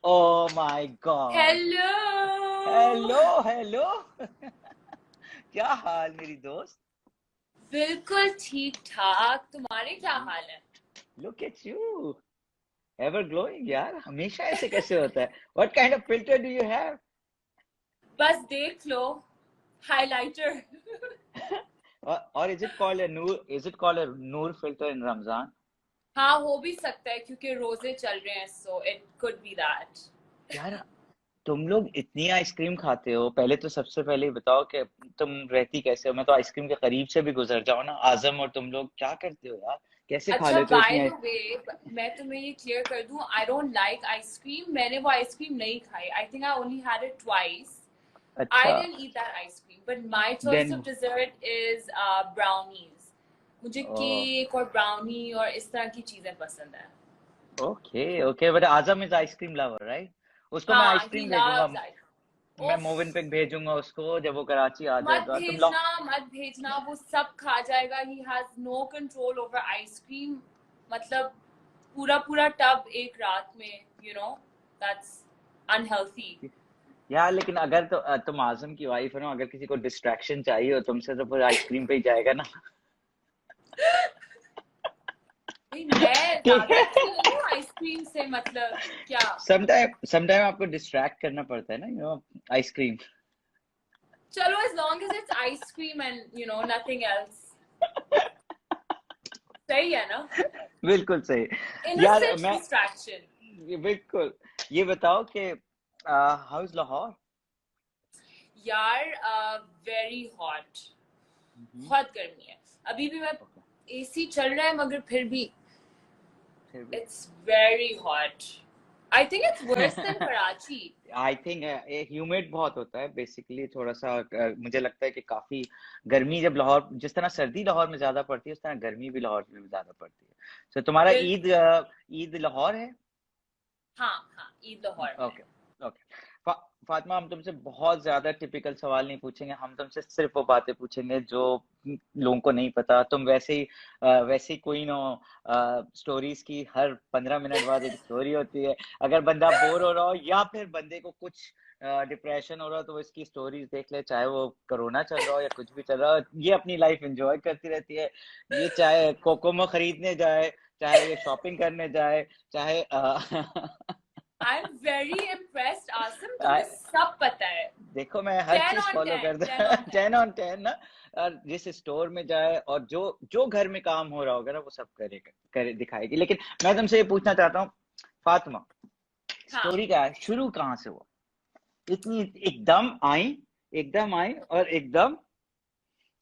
Oh my God. Hello. Hello hello. क्या हाल मेरी दोस्त? बिल्कुल ठीक ठाक, तुम्हारे क्या हाल है? Look at you. Ever glowing यार, हमेशा ऐसे कैसे होता है? What kind of filter do you have? बस देख लो, highlighter. Or is it called a Noor? Is it called a Noor filter in Ramzan? हाँ, हो भी सकता है क्योंकि रोजे चल रहे हैं, so it could be that. यार तुम लोग इतनी आइसक्रीम खाते हो, पहले तो सबसे पहले ही बताओ कि तुम रहती कैसे हो। मैं तो आइसक्रीम के करीब से भी गुजर जाऊं ना, आजम और तुम लोग क्या करते हो यार? कैसे खा अच्छा, लेते हो बाय इतनी द वे, मैं तुम्हें ये क्लियर कर दूं, आई डोंट लाइक आइसक्रीम। मैंने वो आइसक्रीम नहीं खाई। I think I only had it twice. I अच्छा। didn't eat that ice cream, but my choice of then dessert is brownies. मुझे ओ केक और ब्राउनी और इस तरह की चीजें पसंद है। Okay okay, but Azam is ice cream lover right? उसको मैं हाँ, he आइसक्रीम भेजूंगा। loves ice. मैं उफ, मोविन पे भेजूंगा उसको जब वो कराची आ मत जाएगा। तुम लो। भेजना, मत भेजना, वो सब खा जाएगा। He has no control over ice cream. मतलब पूरा पूरा टब एक रात में, you know, that's unhealthy. यार लेकिन अगर तो तुम आजम की वाइफ हो ना, अगर किसी को डिस्ट्रैक्शन चाहिए हो तुमसे तो फिर आइसक्रीम पे ही जाएगा ना। भाई मैं ठीक ज्यादा अच्छी है। नहीं हूँ आइसक्रीम से, मतलब क्या? समटाइम आपको डिस्ट्रैक्ट करना पड़ता है ना, आइसक्रीम। चलो, as long as it's ice cream and you know nothing else, सही है ना? बिल्कुल सही। यार Innocent मैं distraction. बिल्कुल। ये बताओ कि हाउ इज लाहौर? यार, वेरी हॉट। बहुत गर्मी है। अभी भी मैं, ओके। एसी चल रहा है मगर फिर भी फिर भी it's very hot. I think it's worse than Karachi. I think humid बहुत होता है बेसिकली, थोड़ा सा मुझे लगता है कि काफी गर्मी जब लाहौर, जिस तरह सर्दी लाहौर में ज्यादा पड़ती है उस तरह गर्मी भी लाहौर में ज्यादा पड़ती है। तो तुम्हारा ईद बिल्कुल। ईद लाहौर है? हाँ हाँ, ईद लाहौर में है। Okay okay. फातिमा, हम तुमसे बहुत ज्यादा टिपिकल सवाल नहीं पूछेंगे, हम तुमसे सिर्फ वो बातें पूछेंगे जो लोगों को नहीं पता। तुम वैसे ही कोई नो स्टोरीज की हर 15 मिनट बाद एक स्टोरी होती है। अगर बंदा बोर हो रहा हो या फिर बंदे को कुछ डिप्रेशन हो रहा हो तो वो इसकी स्टोरीज देख ले, चाहे वो कोरोना चल रहा हो या कुछ भी चल रहा हो, ये अपनी लाइफ एंजॉय करती रहती है। ये चाहे कोकोमो खरीदने जाए, चाहे ये शॉपिंग करने जाए, चाहे I am very impressed Asim, आ, तुम्हें सब पता है। देखो मैं हर 10 चीज on फॉलो 10, करता 10 हूँ। on 10। 10 on 10 ना। और जिस स्टोर में जाए और जो जो घर में काम हो रहा होगा ना वो सब दिखाएगी। लेकिन मैं तुमसे ये पूछना चाहता हूँ फातिमा, हाँ। स्टोरी क्या है, शुरू कहाँ से हुआ? इतनी एकदम आई और एकदम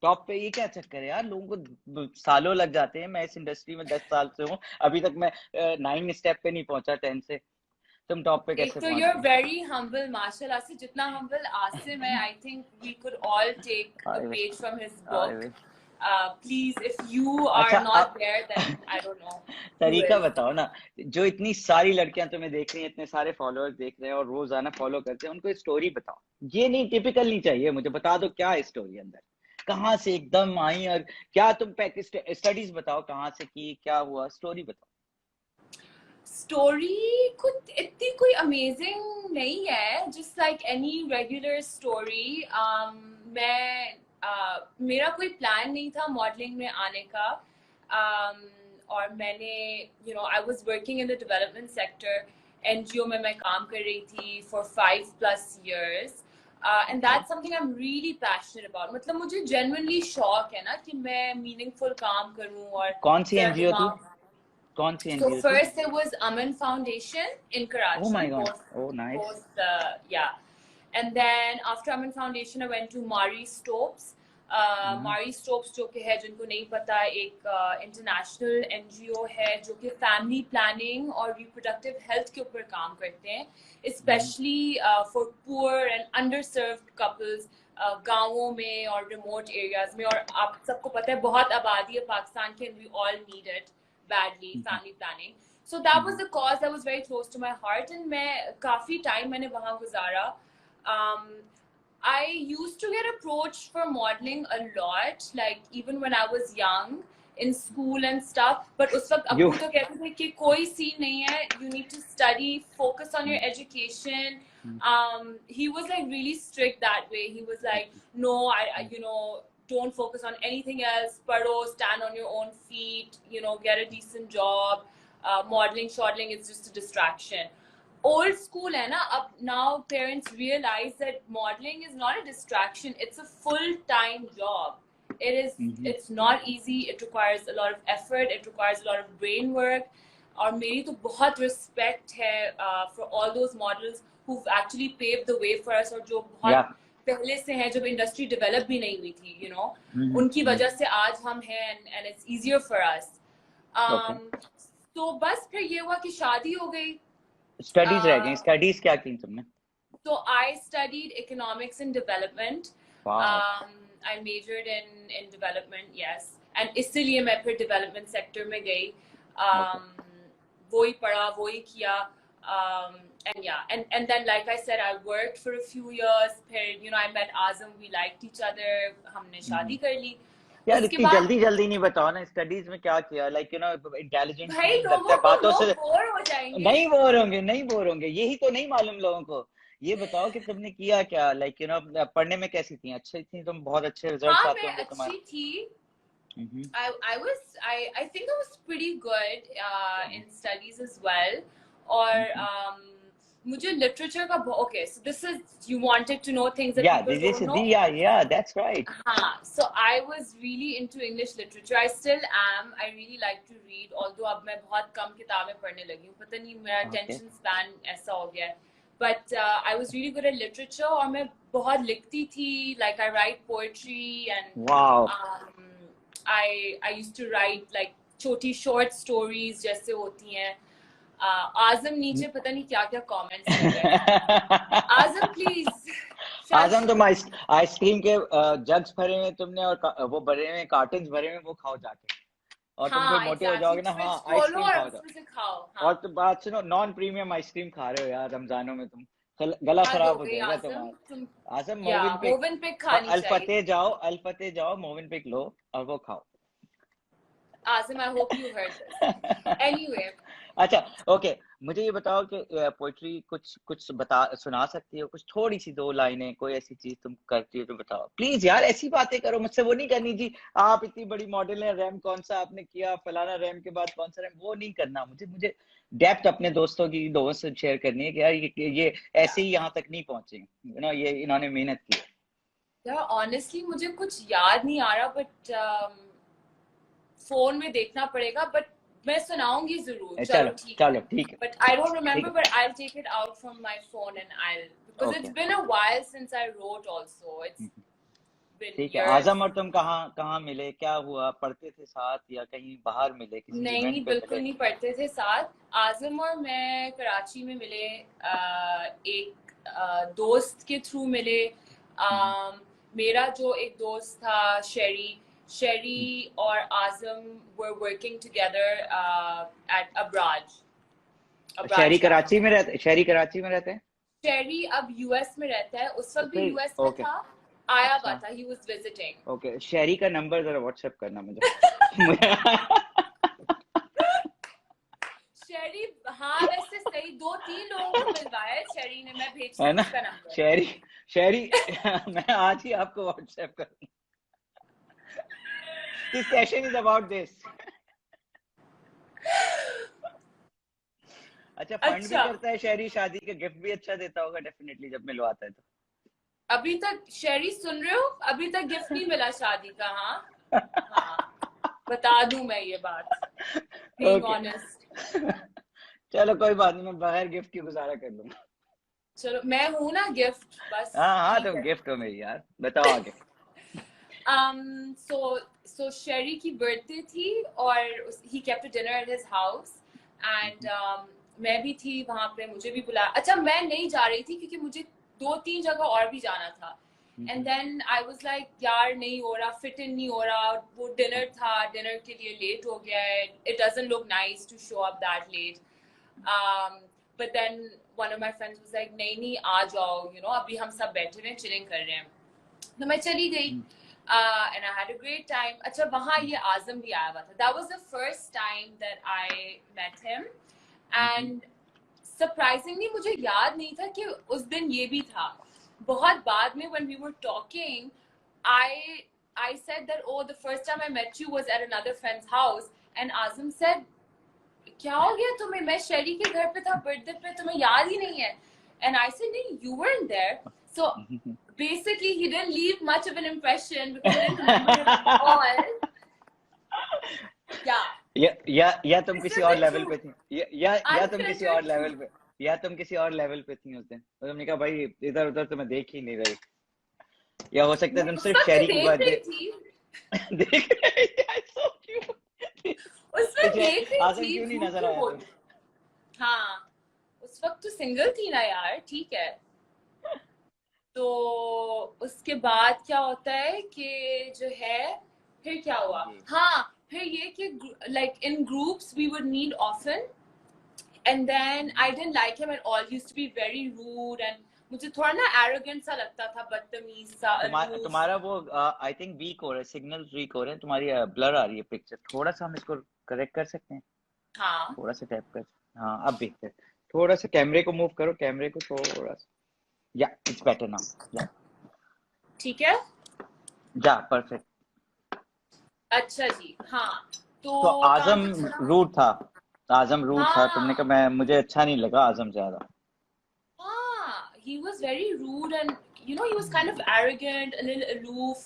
टॉप पे, ये क्या चक्कर है यार? लोगों को सालों लग जाते हैं। मैं इस इंडस्ट्री में 10 साल से हूँ, अभी तक मैं 9 स्टेप पे नहीं पहुंचा 10 से। तुम टॉप पे एक कैसे तो पहुंच you're गए? very humble, माशाल्लाह से। जितना humble आसिम है, I think we could all take a I wish, page from his I book. Wish. Please, if you अच्छा, are not there, then I don't know who तरीका is. बताओ ना। जो इतनी सारी लड़कियां तुम्हें देख रही हैं, इतने सारे फॉलोअर्स देख रहे हैं और रोजाना फॉलो करते हैं, उनको स्टोरी बताओ। ये नहीं, टिपिकल नहीं चाहिए मुझे, बता दो क्या है स्टोरी अंदर, कहाँ से एकदम आई और क्या तुम स्टडीज बताओ, कहाँ से की, क्या हुआ, स्टोरी बताओ। स्टोरी कुछ इतनी कोई अमेजिंग नहीं है, just like any regular story. मैं मेरा कोई प्लान नहीं था मॉडलिंग में आने का। और मैंने, you know, I was working in the development sector. NGO में मैं काम कर रही थी for 5+ years। And okay. That's something I am really passionate about. मतलब मुझे जेन्युइनली शौक है ना कि मैं मीनिंगफुल काम करूं और कौन सी जरा एनजीओ थी? दिमाग। कौन सी So एनजीओ थी? first there was Aman Foundation in oh my Karachi, God, oh nice. yeah. And then after Aman Foundation, I went to Mari Stopes. Mari Stopes जो कि है, जिनको नहीं पता, एक इंटरनेशनल एनजीओ है जो कि फैमिली प्लानिंग और रिप्रोडक्टिव हेल्थ के ऊपर काम करते हैं, specially for poor and under served couples, गाँवों में और रिमोट एरियाज में। और आप सबको पता है बहुत आबादी है पाकिस्तान की, and we all need it badly, family planning. So that was the cause that was very close to my heart, and मैं काफी time मैंने वहाँ गुजारा. Um, I used to get approached for modeling a lot, like even when I was young. in school and stuff, but उस वक्त अब्बू तो कहते थे कि कोई सीन नहीं है, you need to study, focus on your education. He was like really strict that way. He was like, no, I you know, don't focus on anything else, padho, stand on your own feet, you know, get a decent job. Modeling is just a distraction. Old school hai na, now parents realize that modeling is not a distraction, it's a full-time job. It is it's not easy, it requires a lot of effort, it requires a lot of brain work. और मेरी तो बहुत respect है for all those models who've actually paved the way for us, और जो बहुत पहले से हैं, जब इंडस्ट्री डेवलप भी नहीं हुई थी, you know, उनकी वजह से आज हम हैं, and it's easier for us. तो बस फिर ये हुआ कि शादी हो गई. स्टडीज रह गई. स्टडीज क्या की तुमने? So I studied economics and development. Wow. I majored in development, yes. And इसलिए मैं फिर development sector में गई. वही पढ़ा, वही किया. And yeah, and then like I said, I worked for a few years. फिर you know, I met Azam, we liked each other. हमने शादी कर ली. यार इतनी जल्दी नहीं बताओ ना, स्टडीज में क्या किया, लाइक यू नो इंटेलिजेंट लगता है बातों से. बोर हो जाएंगे. नहीं बोर होंगे, यही तो नहीं मालूम लोगों को. ये बताओ कि तुमने किया क्या, लाइक यू नो पढ़ने में कैसी थी? अच्छी थी तुम? बहुत अच्छे रिजल्ट्स आते होंगे तुम्हारे. अच्छी थी. I think I was pretty good in studies as well. और मुझे literature का okay, so this is, you wanted to know things that people don't know. Yeah, that's right. So I was really into English literature. I still am. I really like to read, although अब मैं बहुत कम किताबें पढ़ने लगी हूँ. पता नहीं मेरा attention span ऐसा हो गया है. But I was really good at literature, और मैं बहुत लिखती थी. Like I write poetry and wow. I used to write like छोटी short stories जैसे होती हैं. आजम नीचे पता नहीं क्या क्या कमेंट्स कर रहे हैं. आजम प्लीज. आजम तुम आइसक्रीम के जग्स भरे हुए तुमने, और वो भरे हुए कार्टन्स भरे हुए, वो खाओ जाके, और तुम फिर मोटे हो जाओगे ना. हाँ, आइसक्रीम खाओ. और तुम बात सुनो, नॉन प्रीमियम आइसक्रीम खा रहे हो यार रमजानों में, तुम गला खराब हो जाएगा तुम्हारा. आजम मोविनपिक अल्फते जाओ मोविनपिक लो और वो खाओ. Azam, I hope you heard this. Anyway. अच्छा, ओके, मुझे ये बताओ कि पोइट्री कुछ सुना सकती हो? कुछ थोड़ी सी 2 लाइनें, कोई ऐसी चीज तुम करती हो तो बताओ प्लीज यार. ऐसी बातें करो, मुझसे वो नहीं करनी जी आप इतनी बड़ी मॉडल है, रैम कौन सा आपने किया, फलाना रैम के बाद कौन सा रैम, वो नहीं करना. मुझे डेप्थ अपने दोस्तों से शेयर करनी है कि यार ये ऐसे ही यहाँ तक नहीं पहुंचे, यू नो, ये इन्होंने मेहनत की. यार ऑनेस्टली मुझे कुछ याद नहीं आ रहा, बट फोन में देखना पड़ेगा, बट मैं सुनाऊंगी जरूर. चलो ठीक है. But I don't remember, but I'll take it out from my phone and because it's been a while since I wrote also. It's been ठीक है. आजम और तुम कहाँ मिले, क्या हुआ? पढ़ते थे साथ या कहीं बाहर मिले किसी इवेंट पे? नहीं, बिल्कुल नहीं पढ़ते थे साथ. आजम और मैं कराची में मिले, एक दोस्त के थ्रू मिले. मेरा जो एक दोस्त था Sherry और Azam were working together at Abraj. Sherry Karachi में रहते हैं. Sherry अब US में रहता है. उस वक्त भी US में था, आया हुआ था. He was visiting. Okay, Sherry का नंबर जरा WhatsApp करना मुझे. Sherry, हाँ वैसे सही 2-3 लोगों को मिलवाया है Sherry ने. मैं भेजती हूँ उसका नंबर. Sherry मैं आज ही आपको WhatsApp करूँगा. This session is about this. अच्छा, फंड भी करता है शेरी, शादी के गिफ्ट भी अच्छा देता होगा डेफिनेटली जब मिलवाता है तो. अभी तक शेरी सुन रहे हो, अभी तक गिफ्ट नहीं मिला शादी का. हाँ, बता दूं मैं ये बात, being honest. चलो कोई बात नहीं, मैं बगैर गिफ्ट के गुजारा कर लूंगा. चलो, मैं हूँ ना गिफ्ट बस. हाँ तुम गिफ्ट हो मेरी यार. बताओ आगे. So Sherry की बर्थडे थी और he kept a dinner at his house and मैं भी थी वहाँ पे, मुझे भी बुलाया. अच्छा, मैं नहीं जा रही थी क्योंकि मुझे 2-3 जगह और भी जाना था. And then I was like, यार नहीं हो रहा, फिट इन नहीं हो रहा. वो डिनर था, डिनर के लिए लेट हो गया है. It doesn't look nice to show up that late. But then one of my friends was like, नहीं आ जाओ, you know, अभी हम सब बैठे हुए चिलिंग कर रहे हैं. तो मैं चली गई. and I had a great time. अच्छा वहाँ ये आज़म भी आया हुआ था. That was the first time that I met him, and surprisingly मुझे याद नहीं था कि उस दिन ये भी था. बहुत बाद में when we were talking, I said that oh the first time I met you was at another friend's house, and Azam said क्या हो गया तुम्हें, मैं शेरी के घर पे था बर्थडे पे, तुम्हें याद ही नहीं है. And I said नहीं, you weren't there. So basically he didn't leave much of an impression because I didn't remember him at all. या तुम किसी और लेवल पे थी, या तुम किसी और लेवल पे, या तुम किसी और लेवल पे थी उस दिन. तो तुमने कहा भाई इधर उधर तो मैं देख ही नहीं रही, या हो सकता है तुम सिर्फ शेरी की बर्थडे देख रहे थे. So cute. उस वक्त देख रही आज़म थी. क्यों नहीं नजर आया तुम? हाँ उस वक्त तो सिंगल थी ना यार. ठीक है. तो उसके बाद क्या होता है कि जो है फिर क्या हुआ. हाँ फिर ये कि like in groups we would meet often, and then I didn't like him at all. He used to be very rude and मुझे थोड़ा ना arrogant सा लगता था, बदतमीज सा. तुम्हारा वो आई थिंक वीक हो रहा है, सिग्नल वीक हो रहे हैं, तुम्हारी ब्लर आ रही है पिक्चर. थोड़ा सा हम इसको करेक्ट कर सकते हैं? हाँ थोड़ा सा टैप कर. हाँ अब देखते हैं. थोड़ा सा कैमरे को मूव करो, कैमरे को थोड़ा सा. या इट्स बेटर नाउ. या ठीक है. या परफेक्ट. अच्छा जी. हाँ तो आज़म रूड था. आज़म रूड था. तुमने कहा मैं, मुझे अच्छा नहीं लगा आज़म ज्यादा. He was very rude, and you know he was kind of arrogant, a little aloof,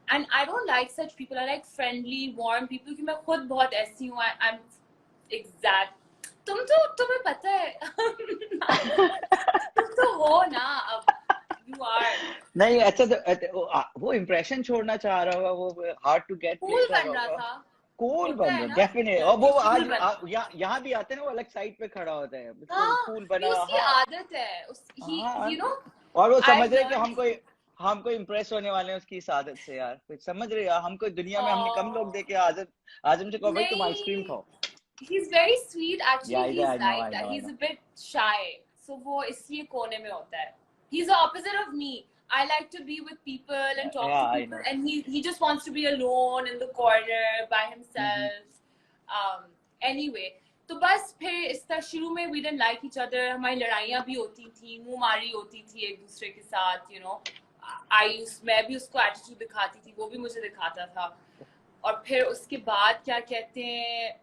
and I don't like such people. I like friendly, warm people. कि मैं खुद बहुत ऐसी हूँ. I'm exact. तुम्हें पता है. तुम तो हो ना अब. You are. नहीं अच्छा वो इम्प्रेशन छोड़ना चाह रहा होगा, वो हार्ड टू गेट कूल बन रहा था. कूल बन रहा डेफिनेटली. और वो आज यहाँ भी आते हैं ना, वो अलग साइड पे खड़ा होता है. कूल बना. उसकी आदत है. You know. और वो समझ रहे कि हमको इम्प्रेस होने वाले हैं उसकी इस आदत से यार. कुछ समझ रहे हैं हमको दुनिया में हमने कम लोग देखे. आज़म से कहो भाई तुम आइसक्रीम खाओ. He's very sweet actually. Yeah, he's like that. He's a bit shy, so वो इसलिए कोने में होता है. He's the opposite of me. I like to be with people and talk to people, and he just wants to be alone in the corner by himself. Anyway, तो बस फिर इसका शुरू में we didn't like each other. हमारी लड़ाइयाँ भी होती थी, मुंहमारी होती थी एक दूसरे के साथ. You know, मैं भी उसको attitude दिखाती थी, वो भी मुझे दिखाता था. और फिर उसके बाद क्या कहते हैं,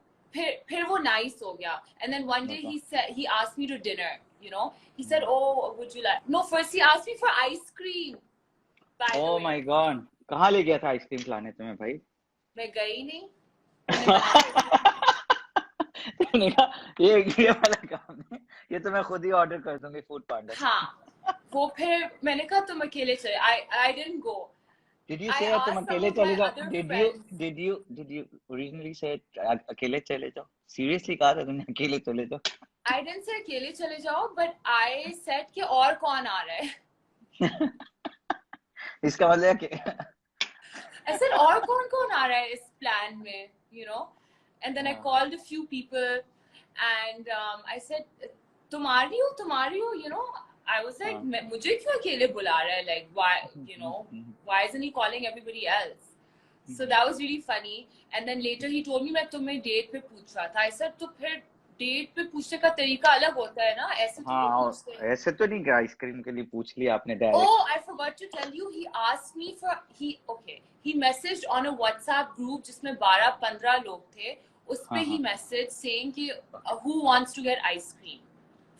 फिर वो nice हो गया. And then one day he asked me to dinner. You know, he said, "Oh, would you like?" No, first he asked me for ice cream. Oh my God, कहाँ ले गया था आइसक्रीम खिलाने तुम्हें भाई? मैं गई नहीं. तुमने कहा ये वाला काम है, ये तो मैं खुद ही ऑर्डर कर दूंगी फूड पांडा. हाँ वो फिर मैंने कहा तुम अकेले चले. I didn't go. Did you say तुम अकेले चले जाओ? Did you originally say अकेले चले जाओ? Seriously कहा था तुमने अकेले चले जाओ? I didn't say अकेले चले जाओ, but I said कि और कौन आ रहा है. इसका मतलब कि I said और कौन आ रहा है इस प्लान में, you know. And then I called a few people, and I said तुम्हारी हो, you know. I was like मुझे क्यों अकेले बुला रहा है, like why, you know, why isn't he calling everybody else? So that was really funny. And then later he told me मैं तुम्हें डेट पे पूछ रहा था. I said तो फिर डेट पे पूछने का तरीका अलग होता है ना, ऐसे तो नहीं पूछते. ऐसे तो नहीं कि आइसक्रीम के लिए पूछ लिया आपने direct. Oh, I forgot to tell you, he asked me for he messaged on a WhatsApp group जिसमें 12-15 लोग थे. उस पे he messaged saying कि who wants to get ice cream.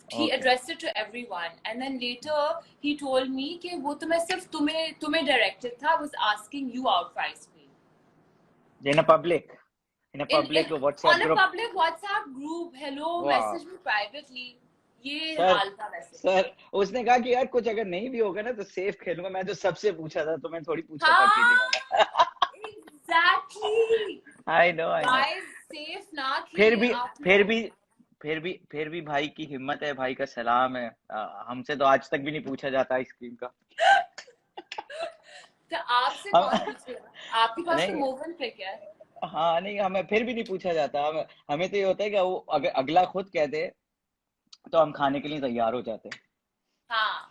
He addressed it to everyone, and then later he told me कि वो तो मैं सिर्फ तुम्हें directed था. Was asking you out for ice cream. In a public WhatsApp on group. a public WhatsApp group. Hello, message me privately. ये हाल था वैसे. सर उसने कहा कि यार कुछ अगर नहीं भी होगा ना तो सेफ खेलूंगा. मैं तो सबसे पूछा था, तो मैं थोड़ी पूछा था कि Exactly. I know. Guys, safe ना खेलें. फिर भी भाई की हिम्मत है, भाई का सलाम है. हमसे तो आज तक भी नहीं पूछा जाता आइसक्रीम का. तो आपसे कौन पूछेगा? आपके पास तो मोहन पे क्या है? हाँ नहीं, हमें फिर भी नहीं पूछा जाता. हमें तो ये होता है कि वो अगर अगला खुद कह दे तो हम खाने के लिए तैयार हो जाते हैं. हाँ.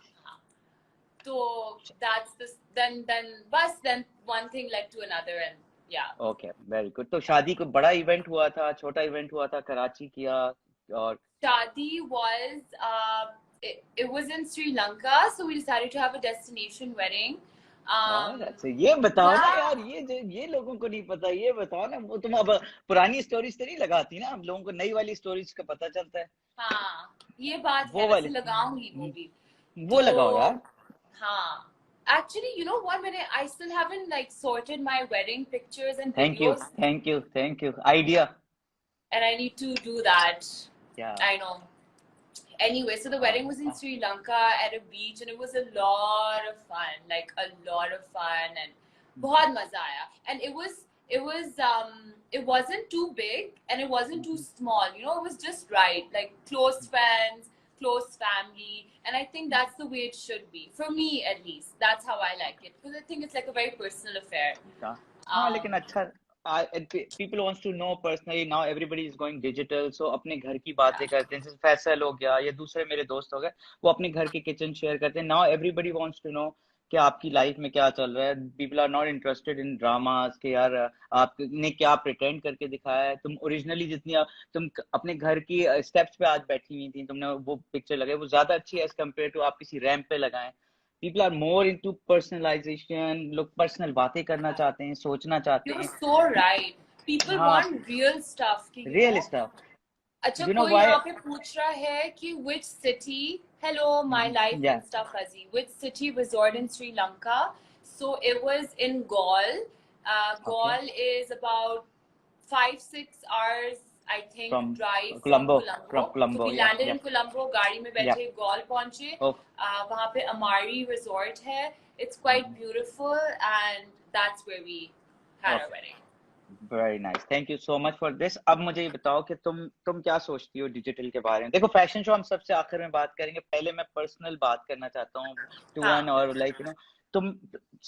So that's this. Then one thing led to another, and yeah. Okay, very good. तो शादी को बड़ा इवेंट हुआ था, छोटा इवेंट हुआ था, कराची किया और Shadi was it was in Sri Lanka, so we decided to have a destination wedding. अच्छा, ये बताओ ना Yeah. यार, ये लोगों को नहीं पता, ये बताओ ना। वो तुम अब पुरानी स्टोरीज तो नहीं लगाती ना, अब लोगों को नई वाली स्टोरीज का पता चलता है। हाँ, ये बात वो है, वाले वैसे लगाऊंगी वो भी। वो लगाओ यार। हाँ, actually, you know what? I still haven't like sorted my wedding pictures and thank you, videos, thank you, thank you. Idea. and I need to do that. Yeah. I know. Anyway, so the wedding was in Sri Lanka at a beach, and it was a lot of fun, like a lot of fun, and बहुत मजा आया. And it wasn't too big and it wasn't too small. You know, it was just right, like close friends, close family, and I think that's the way it should be for me, at least. That's how I like it, because I think it's like a very personal affair. हाँ, लेकिन अच्छा, people wants to know personally. Now everybody is going digital, so अपने घर की बातें करते हैं। जैसे फैसल हो गया या दूसरे मेरे दोस्त हो गए, वो अपने घर की किचन शेयर करते हैं। Now everybody wants to know कि आपकी लाइफ में क्या चल रहा है। People are not interested in dramas कि यार आपने क्या pretend करके दिखाया है। तुम ओरिजिनली तुम अपने घर की स्टेप्स पे आज बैठी हुई थी, तुमने वो पिक्चर लगाई, वो ज्यादा अच्छी है एज कम्पेयर टू आप किसी रैंप पे लगाएं। People are more into personalization. लोग पर्सनल बातें करना चाहते हैं, सोचना चाहते You're हैं। so right. People हाँ, want real stuff, you real know. Stuff. अच्छा, यू नो कोई व्हाई? यहाँ पे पूछ रहा है कि which city, hello my life या and stuff, Fuzzy, which city resort in Sri Lanka? So it was in Gaul. Okay, Gaul is about 5-6 hours, I think, from drive from Colombo, Colombo. From So Colombo. we या landed या in Colombo, गाड़ी में या बैठे Gaul पहुंचे। ओ वहाँ पे Amari Resort है. It's quite beautiful, and that's where we had our wedding. Very nice, thank you so much for this. अब मुझे ये बताओ कि तुम क्या सोचती हो डिजिटल के बारे में। देखो, फैशन शो हम सबसे आखिर में बात करेंगे, पहले मैं पर्सनल बात करना चाहता हूँ टू हाँ. वन। और लाइक तुम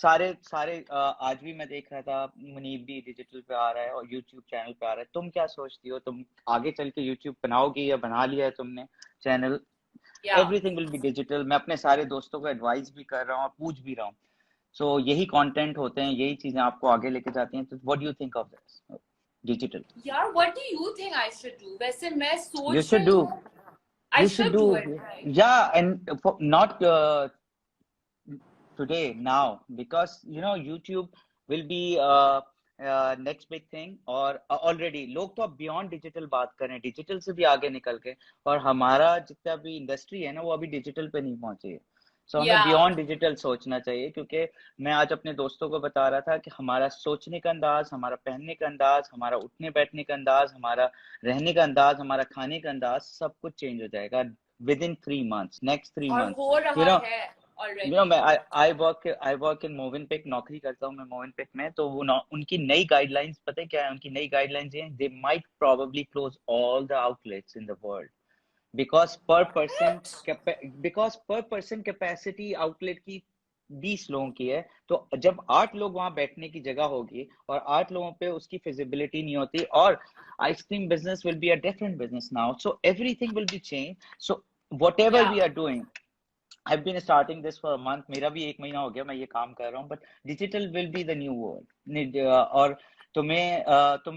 सारे सारे आज भी मैं देख रहा था, मुनीब भी डिजिटल पे आ रहा है और यूट्यूब चैनल पे आ रहा है। तुम क्या सोचती हो? तुम आगे चल के यूट्यूब बनाओगी या बना लिया है तुमने channel? Everything will B digital. मैं अपने सारे दोस्तों को एडवाइस भी कर रहा हूँ और पूछ भी रहा हूँ। सो यही कंटेंट होते हैं, यही चीजें आपको आगे लेके जाती हैं। तो what do you think of this digital? यार, what do you think I should do? वैसे मैं सोच You should रही do. हूँ I You should should do. do it, right? Yeah, and not today, now, because YouTube will be next big thing। और already लोग तो अब beyond digital बात कर रहे हैं, डिजिटल से भी आगे निकल के। और हमारा जितना भी इंडस्ट्री है ना, वो अभी डिजिटल पे नहीं पहुंची है। सो हमें Yeah. बियॉन्ड डिजिटल सोचना चाहिए। क्योंकि मैं आज अपने दोस्तों को बता रहा था कि हमारा सोचने का अंदाज, हमारा पहनने का अंदाज, हमारा उठने बैठने का अंदाज, हमारा रहने का अंदाज, हमारा खाने का अंदाज, सब कुछ चेंज हो जाएगा विद इन 3 months, नेक्स्ट 3 और months। हो रहा है already. मैं आई वर्क इन मोविनपिक, नौकरी करता हूँ मैं मोविनपिक में। तो वो उनकी नई गाइडलाइंस पता है क्या है? उनकी नई गाइडलाइंस ये, they might probably close all the outlets in the world, because पर पर्सन कैपेसिटी आउटलेट की 20 लोगों की है। तो जब 8 लोग वहां बैठने की जगह होगी और 8 लोगों पे उसकी फिजिबिलिटी नहीं होती, और ice cream business will be a different business now. So everything will be change. So whatever we are doing, I've been starting this for a month. मेरा भी 1 महीना हो गया मैं ये काम कर रहा हूँ। But digital will be the new world. और तुम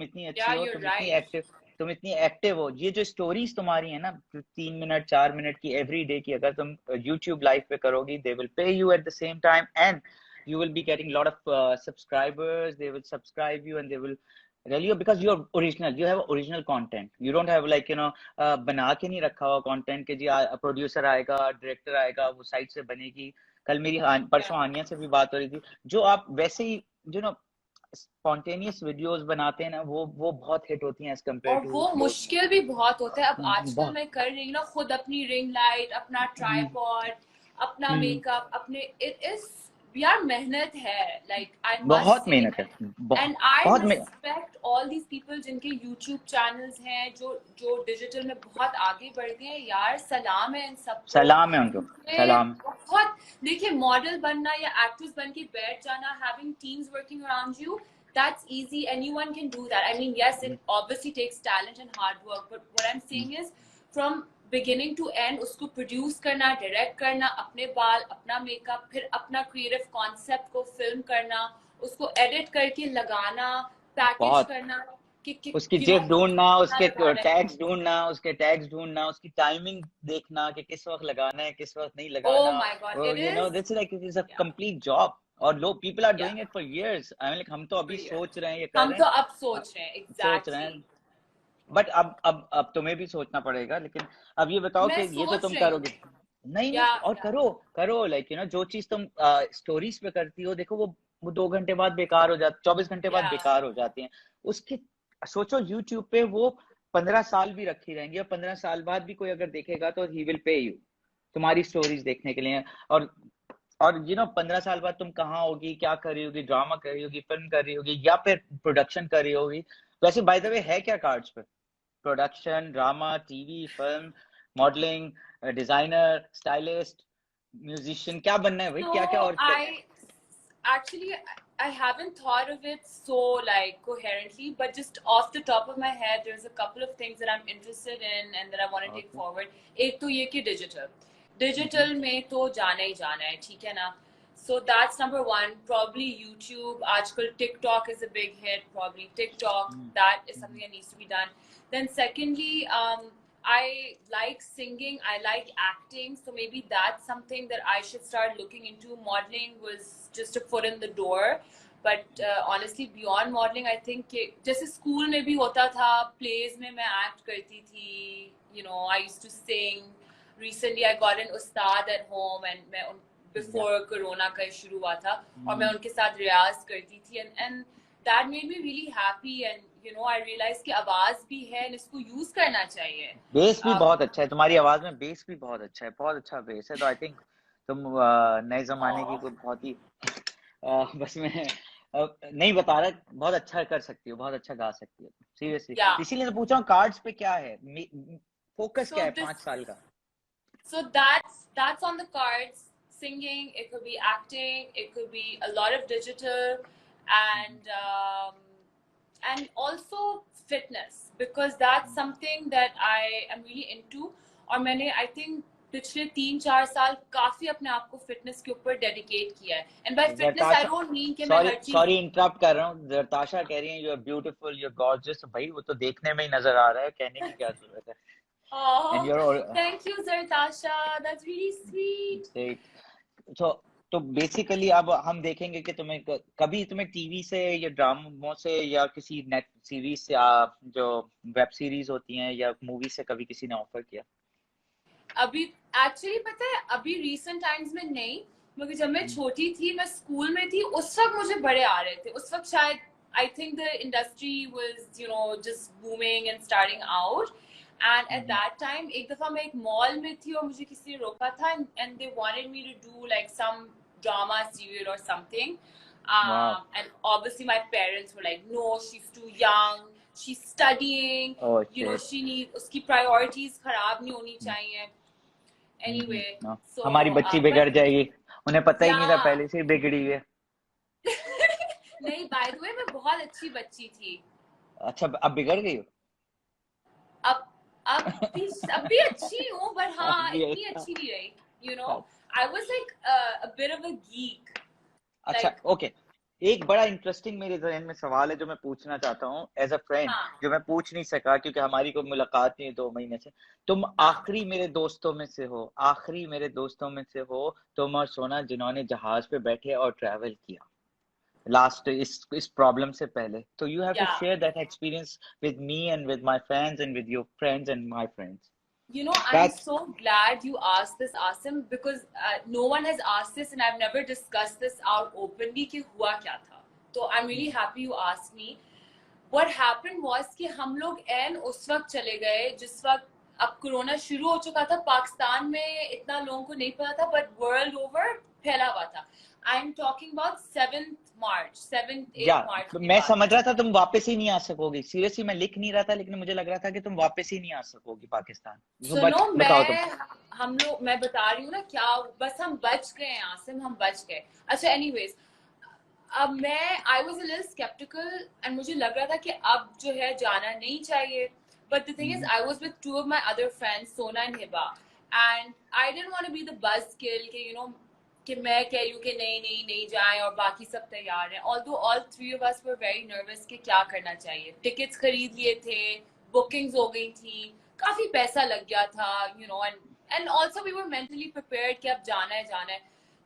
इतनी अच्छी Yeah, हो, you're तुम इतनी right. एक्टिव, तुम इतनी एक्टिव हो। ये जो स्टोरीज तुम्हारी है ना, 3 मिनट 4 मिनट की एवरी डे की, अगर तुम यूट्यूब लाइव पे करोगी, they will pay you at the same time, and you will be getting a lot of subscribers. They will subscribe you and they will really, because you're original, you have original content. You don't have like बना के नहीं रखा हुआ content के जी producer आएगा, director आएगा, वो side से बनेगी। कल मेरी परसों आनिया से भी बात हो रही थी। जो आप वैसे ही स्पॉन्टेनियस वीडियोस बनाते हैं ना, वो बहुत हिट होती हैं एज कम्पेयर और टू वो मुश्किल भी बहुत होता है। अब आजकल बहुत। मैं कर रही हूँ ना, खुद अपनी रिंग लाइट, अपना ट्राइपॉड, अपना मेकअप, अपने इट इज यार मेहनत है, लाइक आई मस्ट बहुत से। मेहनत है, एंड आई बहुत रिस्पेक्ट ऑल दीज पीपल जिनके यूट्यूब चैनल्स हैं, जो डिजिटल में बहुत आगे बढ़ गए हैं। यार सलाम है इन सबको, सलाम है उनको, सलाम। बहुत। देखिए, मॉडल बनना या एक्ट्रेस बन के बैठ जाना, having teams working around you, that's easy, anyone can do that. I mean, yes, it obviously takes talent and hard work, but what I'm saying is, from beginning to end उसको produce करना, direct करना, अपने बाल, अपना makeup, फिर अपना creative concept को film करना, उसको एडिट करके लगाना, पैकेज बहुत करना कि उसकी यू नो जिप ढूंढना, उसके लगाना है। टैग्स ढूंढना, उसकी टाइमिंग देखना कि किस वक्त लगाना है, किस वक्त नहीं Oh लगाना। my God, it you know is. This like it is a Yeah, complete job, और लोग people are yeah. Doing it for years. I mean like हम तो For अभी years. सोच रहे हैं, ये कर हम रहे तो हैं, अब सोच रहे हैं सोच रहे एग्जैक्टली हैं। बट अब तुम्हें भी सोचना पड़ेगा, लेकिन अब ये बताओ मैं कि ये तो सोच तुम रही हूँ। करोगे। नहीं या नहीं, और या करो करो, लाइक यू नो जो चीज तुम स्टोरीज पे करती हो, देखो वो 2 घंटे बाद बेकार हो जाती, 24 घंटे बाद या बेकार हो जाती हैं। उसकी सोचो यूट्यूब पे वो 15 साल भी रखी रहेंगी, और 15 साल बाद भी कोई अगर देखेगा तो ही विल पे यू तुम्हारी स्टोरीज देखने के लिए। और 15 साल बाद तुम कहाँ होगी, क्या कर रही होगी, ड्रामा कर रही होगी, फिल्म कर रही होगी, या फिर प्रोडक्शन कर रही होगी। वैसे बाय द वे है क्या कार्ड्स पे? Production, drama, TV, film, modelling, designer, stylist, musician, क्या बनना है भाई, क्या क्या? So और I actually I haven't thought of it so like coherently, but just off the top of my head, there's a couple of things that I'm interested in and that I want to take okay. forward. एक तो ये कि digital में तो जाना ही जाना है, ठीक है ना? So that's number one. Probably YouTube. आजकल TikTok is a big hit. Probably TikTok. That is something that needs to be done. Then secondly, I like singing, I like acting, so maybe that's something that I should start looking into. Modeling was just a foot in the door, but honestly beyond modeling I think कि जैसे school में भी होता था, plays में मैं act करती थी, you know, I used to sing. Recently I got an ustad at home and मैं before corona का शुरू हुआ था और मैं उनके साथ रियाज करती थी, and that made me really happy, and you know I realized कि आवाज भी है and इसको यूज करना चाहिए। बेस भी बहुत अच्छा है तुम्हारी आवाज में, बेस भी बहुत अच्छा है, बहुत अच्छा बेस है। तो आई थिंक तुम नए जमाने की कोई बहुत ही बस मैं नहीं बता रहा, बहुत अच्छा कर सकती हो, बहुत अच्छा गा सकती हो सीरियसली। Yeah. इसीलिए तो पूछ रहा हूँ कार्ड्स पे क्या है, फोकस क्या So है this, 5 साल का? so that's on the cards. Singing, it could be acting, it could be a lot of digital, and also fitness, because that's something that I am really into. और मैंने I think पिछले 3-4 साल काफी अपने आप को फिटनेस के ऊपर डेडिकेट किया है, and by fitness I don't mean कि मैं सॉरी हर चीज। सॉरी इंटरप्ट कर रहा हूँ, जरताशा कह रही है you are beautiful, you are gorgeous. भाई वो तो देखने में ही नजर आ रहा है, कहने की क्या जरूरत है। And Oh, you are thank you, Zartasha. That's really sweet. Great. तो बेसिकली अब हम देखेंगे कि कभी तुम्हें टीवी से या ड्रामों से या किसी नेट सीरीज से जो वेब सीरीज होती हैं या मूवी से कभी किसी ने ऑफर किया? अभी एक्चुअली पता है, अभी रिसेंट टाइम्स में नहीं, क्योंकि जब मैं छोटी थी, मैं स्कूल में थी, उस वक्त मुझे बड़े आ रहे थे। उस वक्त शायद I think the industry was you know just booming and starting out, and at that time एक दफा मैं एक मॉल में थी और मुझे किसी ने रोका था, and they wanted me to do like some drama serial और समथिंग, वाह। and obviously my parents were like, no, she's too young, she's studying, oh you know, shit. she needs, उसकी priorities खराब नहीं होनी चाहिए। Anyway, so हमारी बच्ची बिगड़ but जाएगी, उन्हें पता ही नहीं था, yeah, पहले से ही बिगड़ी है। नहीं, by the way मैं बहुत अच्छी बच्ची थी। अच्छा, अब बिगड़ गई हो? अब अब भी अच्छी हूँ, but हाँ अभी इतनी अच्छी नहीं रही, you know, I was like a bit of a geek, अच्छा like ओके। एक बड़ा इंटरेस्टिंग मेरे जहन में सवाल है जो मैं पूछना चाहता हूँ एज अ फ्रेंड, हाँ जो मैं पूछ नहीं सका क्योंकि हमारी कोई मुलाकात नहीं है 2 महीने से। तुम हाँ। आखिरी मेरे दोस्तों में से हो, आखिरी मेरे दोस्तों में से हो तुम और सोना, जिन्होंने जहाज पे बैठे और ट्रैवल किया लास्ट इस प्रॉब्लम से पहले। तो you have to Yeah. Share that experience with me and with my friends and with your friends and my friends. You know, I'm that's so glad you asked this, Asim, because no one has asked this and I've never discussed this out openly कि हुआ क्या था। तो I'm really happy you asked me. What happened was कि हम लोग N उस वक्त चले गए जिस वक्त अब कोरोना शुरू हो चुका था। पाकिस्तान में इतना लोगों को नहीं पता था, बट वर्ल्ड ओवर फैला हुआ था। I am talking about 7th 8th मार्च के मैं बाद। समझ रहा था तुम वापस ही नहीं आ सकोगी, सीरियसली मैं लिख नहीं रहा था, लेकिन मुझे लग रहा था कि तुम वापस ही नहीं आ सकोगी पाकिस्तान। सुनो, बताओ तुम। मैं बता रही हूँ ना क्या, बस हम बच गए आसिम, हम बच गए। अच्छा एनीवेज, अब मैं I was a little skeptical and मुझे लग रहा था कि अब जो है जाना नहीं चाहिए, But the thing is, I was with two of my other friends, Sona and Hiba, and I didn't want to be the buzzkill, कि मैं कह रही हूँ कि नहीं जाएं और बाकी सब तैयार हैं. Although all three of us were very nervous कि क्या करना चाहिए. Tickets खरीद लिए थे, bookings हो गई थी, काफी पैसा लग गया था, and also we were mentally prepared कि अब जाना है.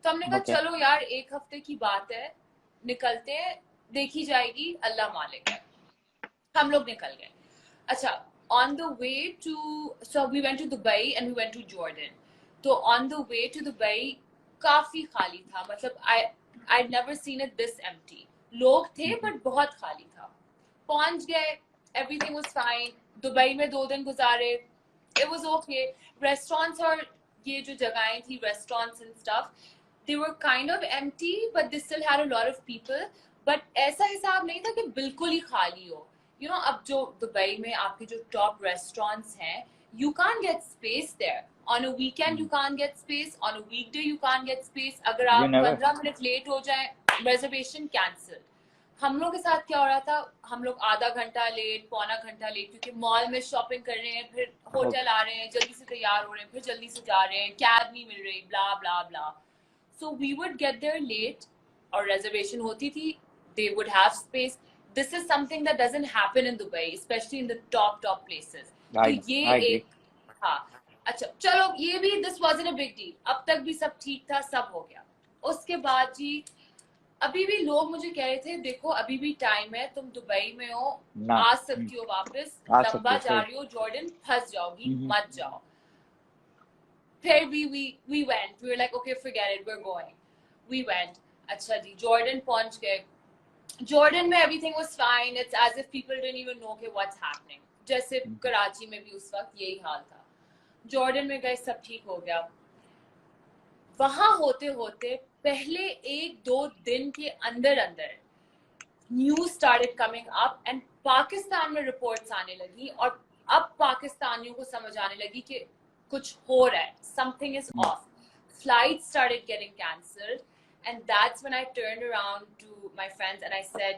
तो हमने कहा चलो यार, एक हफ्ते की बात है, निकलते हैं, देखी जाएगी, अल्लाह मालिक है. हम लोग निकल गए. अच्छा, on the way to, so we went to Dubai and we went to Jordan. तो on the way to Dubai काफी खाली था, मतलब I'd never seen it this empty. लोग थे but बहुत खाली था. पहुंच गए, everything was fine. दुबई में 2 दिन गुजारे, it was okay. Restaurants और ये जो जगहें थी, restaurants and stuff, they were kind of empty but they still had a lot of people. But ऐसा हिसाब नहीं था कि बिल्कुल ही खाली हो. अब जो दुबई में आपके जो top restaurants हैं, you can't get space there. On a weekend you can't get space, on a weekday you can't get space. अगर आप 15 मिनट लेट हो जाए, reservation cancelled. हम लोग के साथ क्या हो रहा था, हम लोग आधा घंटा लेट, पौना घंटा लेट, क्योंकि मॉल में शॉपिंग कर रहे हैं, फिर होटल आ रहे हैं, जल्दी से तैयार हो रहे हैं, फिर जल्दी से जा रहे हैं, कैब नहीं मिल रही, blah blah blah. So we would get there late, और reservation होती थी, they would have space. This is something that doesn't happen in Dubai, especially in the top places. तो ये एक, हाँ, अच्छा चलो, ये भी this wasn't a big deal. अब तक भी सब ठीक था, सब हो गया. उसके बाद जी, अभी भी लोग मुझे कह रहे थे, देखो अभी भी टाइम है, तुम दुबई में हो, आ सकती हो वापस, लंबा जा रही हो, जॉर्डन फंस जाओगी, मत जाओ. फिर we went, we were like okay, forget it, we're going. We went. अच्छा जी, जॉर्डन पहुंच गए. Jordan में everything was fine. It's as if people didn't even know okay, what's happening. जैसे कराची में भी उस वक्त यही हाल था. Jordan में गए, सब ठीक हो गया. वहाँ होते होते पहले 1-2 दिन के अंदर news started coming up and Pakistan में reports आने लगी, और अब पाकिस्तानियों को समझ आने लगी कि कुछ हो रहा है, something is off. Flights started getting cancelled. And that's when I turned around to my friends and I said,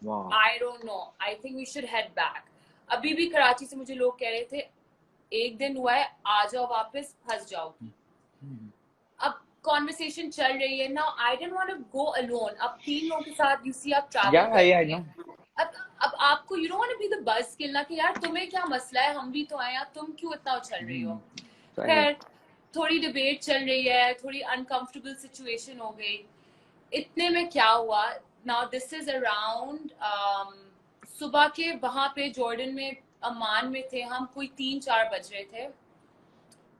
wow, I don't know, I think we should head back. अभी भी कराची से मुझे लोग कह रहे थे, एक दिन हुआ है, आ जाओ वापस, फंस जाओगी. अब conversation चल रही है. Now I didn't want to go alone. अब 3 लोगों के साथ, you see, आप travel करते हैं. अब आपको, you don't want to be the buzzkill ना, कि यार तुम्हें क्या मसला है, हम भी तो आए हैं, तुम क्यों इतना उछल रही हो. फिर थोड़ी डिबेट चल रही है, थोड़ी अनकंफर्टेबल सिचुएशन हो गई. इतने में क्या हुआ, नाउ दिस इज अराउंड सुबह के, वहां पे जॉर्डन में, अमान में थे हम, कोई 3-4 बज रहे थे.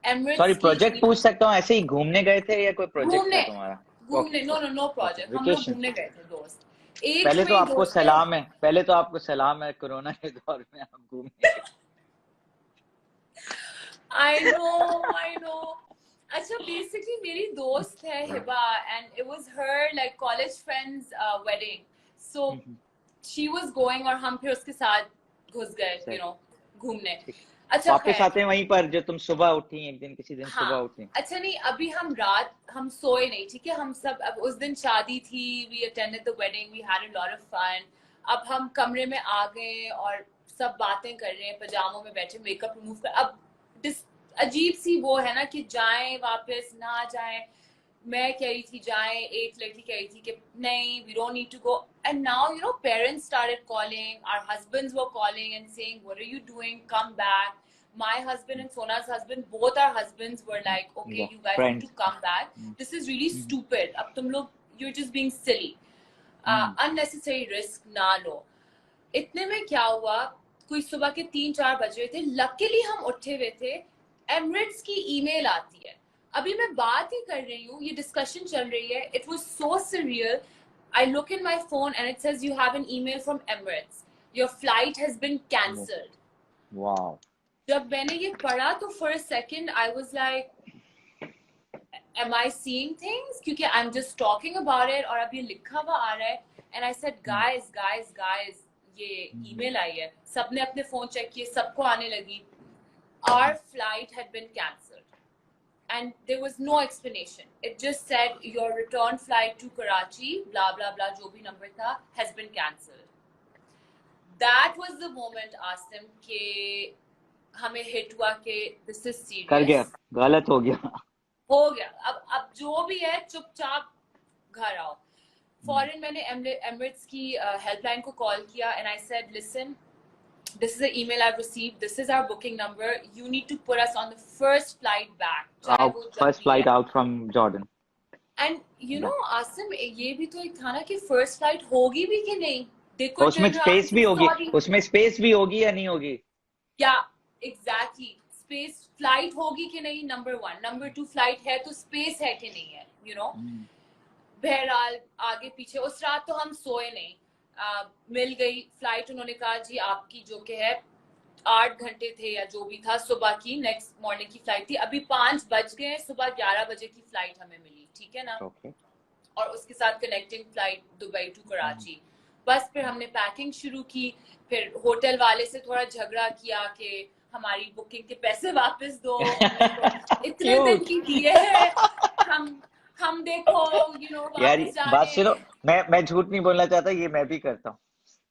एमिरेट्स, सॉरी, प्रोजेक्ट पूछ सकता हूँ, ऐसे ही घूमने गए थे या कोई प्रोजेक्ट था तुम्हारा? घूमने, नो प्रोजेक्ट, हम लोग घूमने गए थे दोस्त. पहले तो आपको सलाम है, कोरोना के दौर में आप घूमने. I know. अच्छा, basically मेरी दोस्त है Hiba, and it was her like college friend's wedding, so she was going, और हम फिर उसके साथ घुस गए, घूमने. अच्छा, वापस आते हैं वहीं पर जो तुम सुबह उठी एक दिन, किसी दिन सुबह उठी. अच्छा नहीं, अभी हम सोए नहीं, ठीक है. हम सब, अब उस दिन शादी थी, we attended the wedding, we had a lot of fun. अब हम कमरे में आ गए और सब बातें कर रहे हैं, पजामों में बैठे, मेकअप रिमूव कर. अब अजीब सी वो है ना कि जाएं वापस, ना जाएं. मैं कह रही थी जाएं, एक लड़की कह रही थी कि नहीं, we don't need to go. And now parents started calling, our husbands were calling and saying, what are you doing, come back. My husband and Sona's husband, both our husbands were like, okay, you guys need to come back. This is really stupid. अब तुम लोग, you're just being silly. Unnecessary risk ना लो. इतने में क्या हुआ, कोई सुबह के 3-4 बज रहे थे. लकीली हम उठे हुए थे. एमिरेट्स की ईमेल आती है. अभी मैं बात ही कर रही हूँ, ये डिस्कशन चल रही है. It was so surreal. I look in my phone and it says you have an email from Emirates, your flight has been cancelled. Wow. जब मैंने ये पढ़ा तो for a second I was like, am I seeing things, क्योंकि I'm just talking about it और अब ये लिखा हुआ आ रहा है. And I said, guys, ये email आई है. सबने अपने फोन चेक किए, सबको आने लगी. Our flight had been cancelled and there was no explanation. It just said your return flight to Karachi, blah blah blah, जो भी number था, has been cancelled. that was the moment Asim के हमें hit हुआ कि this is कर गया, serious, गलत हो गया। हो गया, अब जो भी है चुपचाप घर आओ। फॉरन मैंने एमिरेट्स की हेल्पलाइन को कॉल किया and I said listen, this is the email I've received, this is our booking number, you need to put us on the first flight back, चाहे वो जब First भी flight है। out from Jordan. And you know Asim ये भी तो एक था ना कि first flight होगी भी कि नहीं, they could उसमें turn around स्पेस and भी say होगी, sorry। उसमें स्पेस भी होगी या नहीं होगी? Yeah, exactly, space flight होगी कि नहीं, number one, number two flight है तो space है कि नहीं है, you know। बहरहाल आगे पीछे उस रात तो हम सोए नहीं, मिल गई फ्लाइट, उन्होंने कहा जी आपकी जो कि है 8 घंटे थे या जो भी था, सुबह की नेक्स्ट मॉर्निंग की फ्लाइट थी, अभी 5 बज गए, सुबह 11 बजे की फ्लाइट हमें मिली, ठीक है ना। Okay. और उसके साथ connecting flight Dubai to Karachi. बस फिर हमने पैकिंग शुरू की, फिर होटल वाले से थोड़ा झगड़ा किया कि हमारी बुकिंग के पैसे वापस दो, हमने तो इतने दिन की दिए हैं, हम देखो यार वापस जा बात रहे सुनो, हैं। मैं झूठ नहीं बोलना चाहता, ये मैं भी करता हूँ,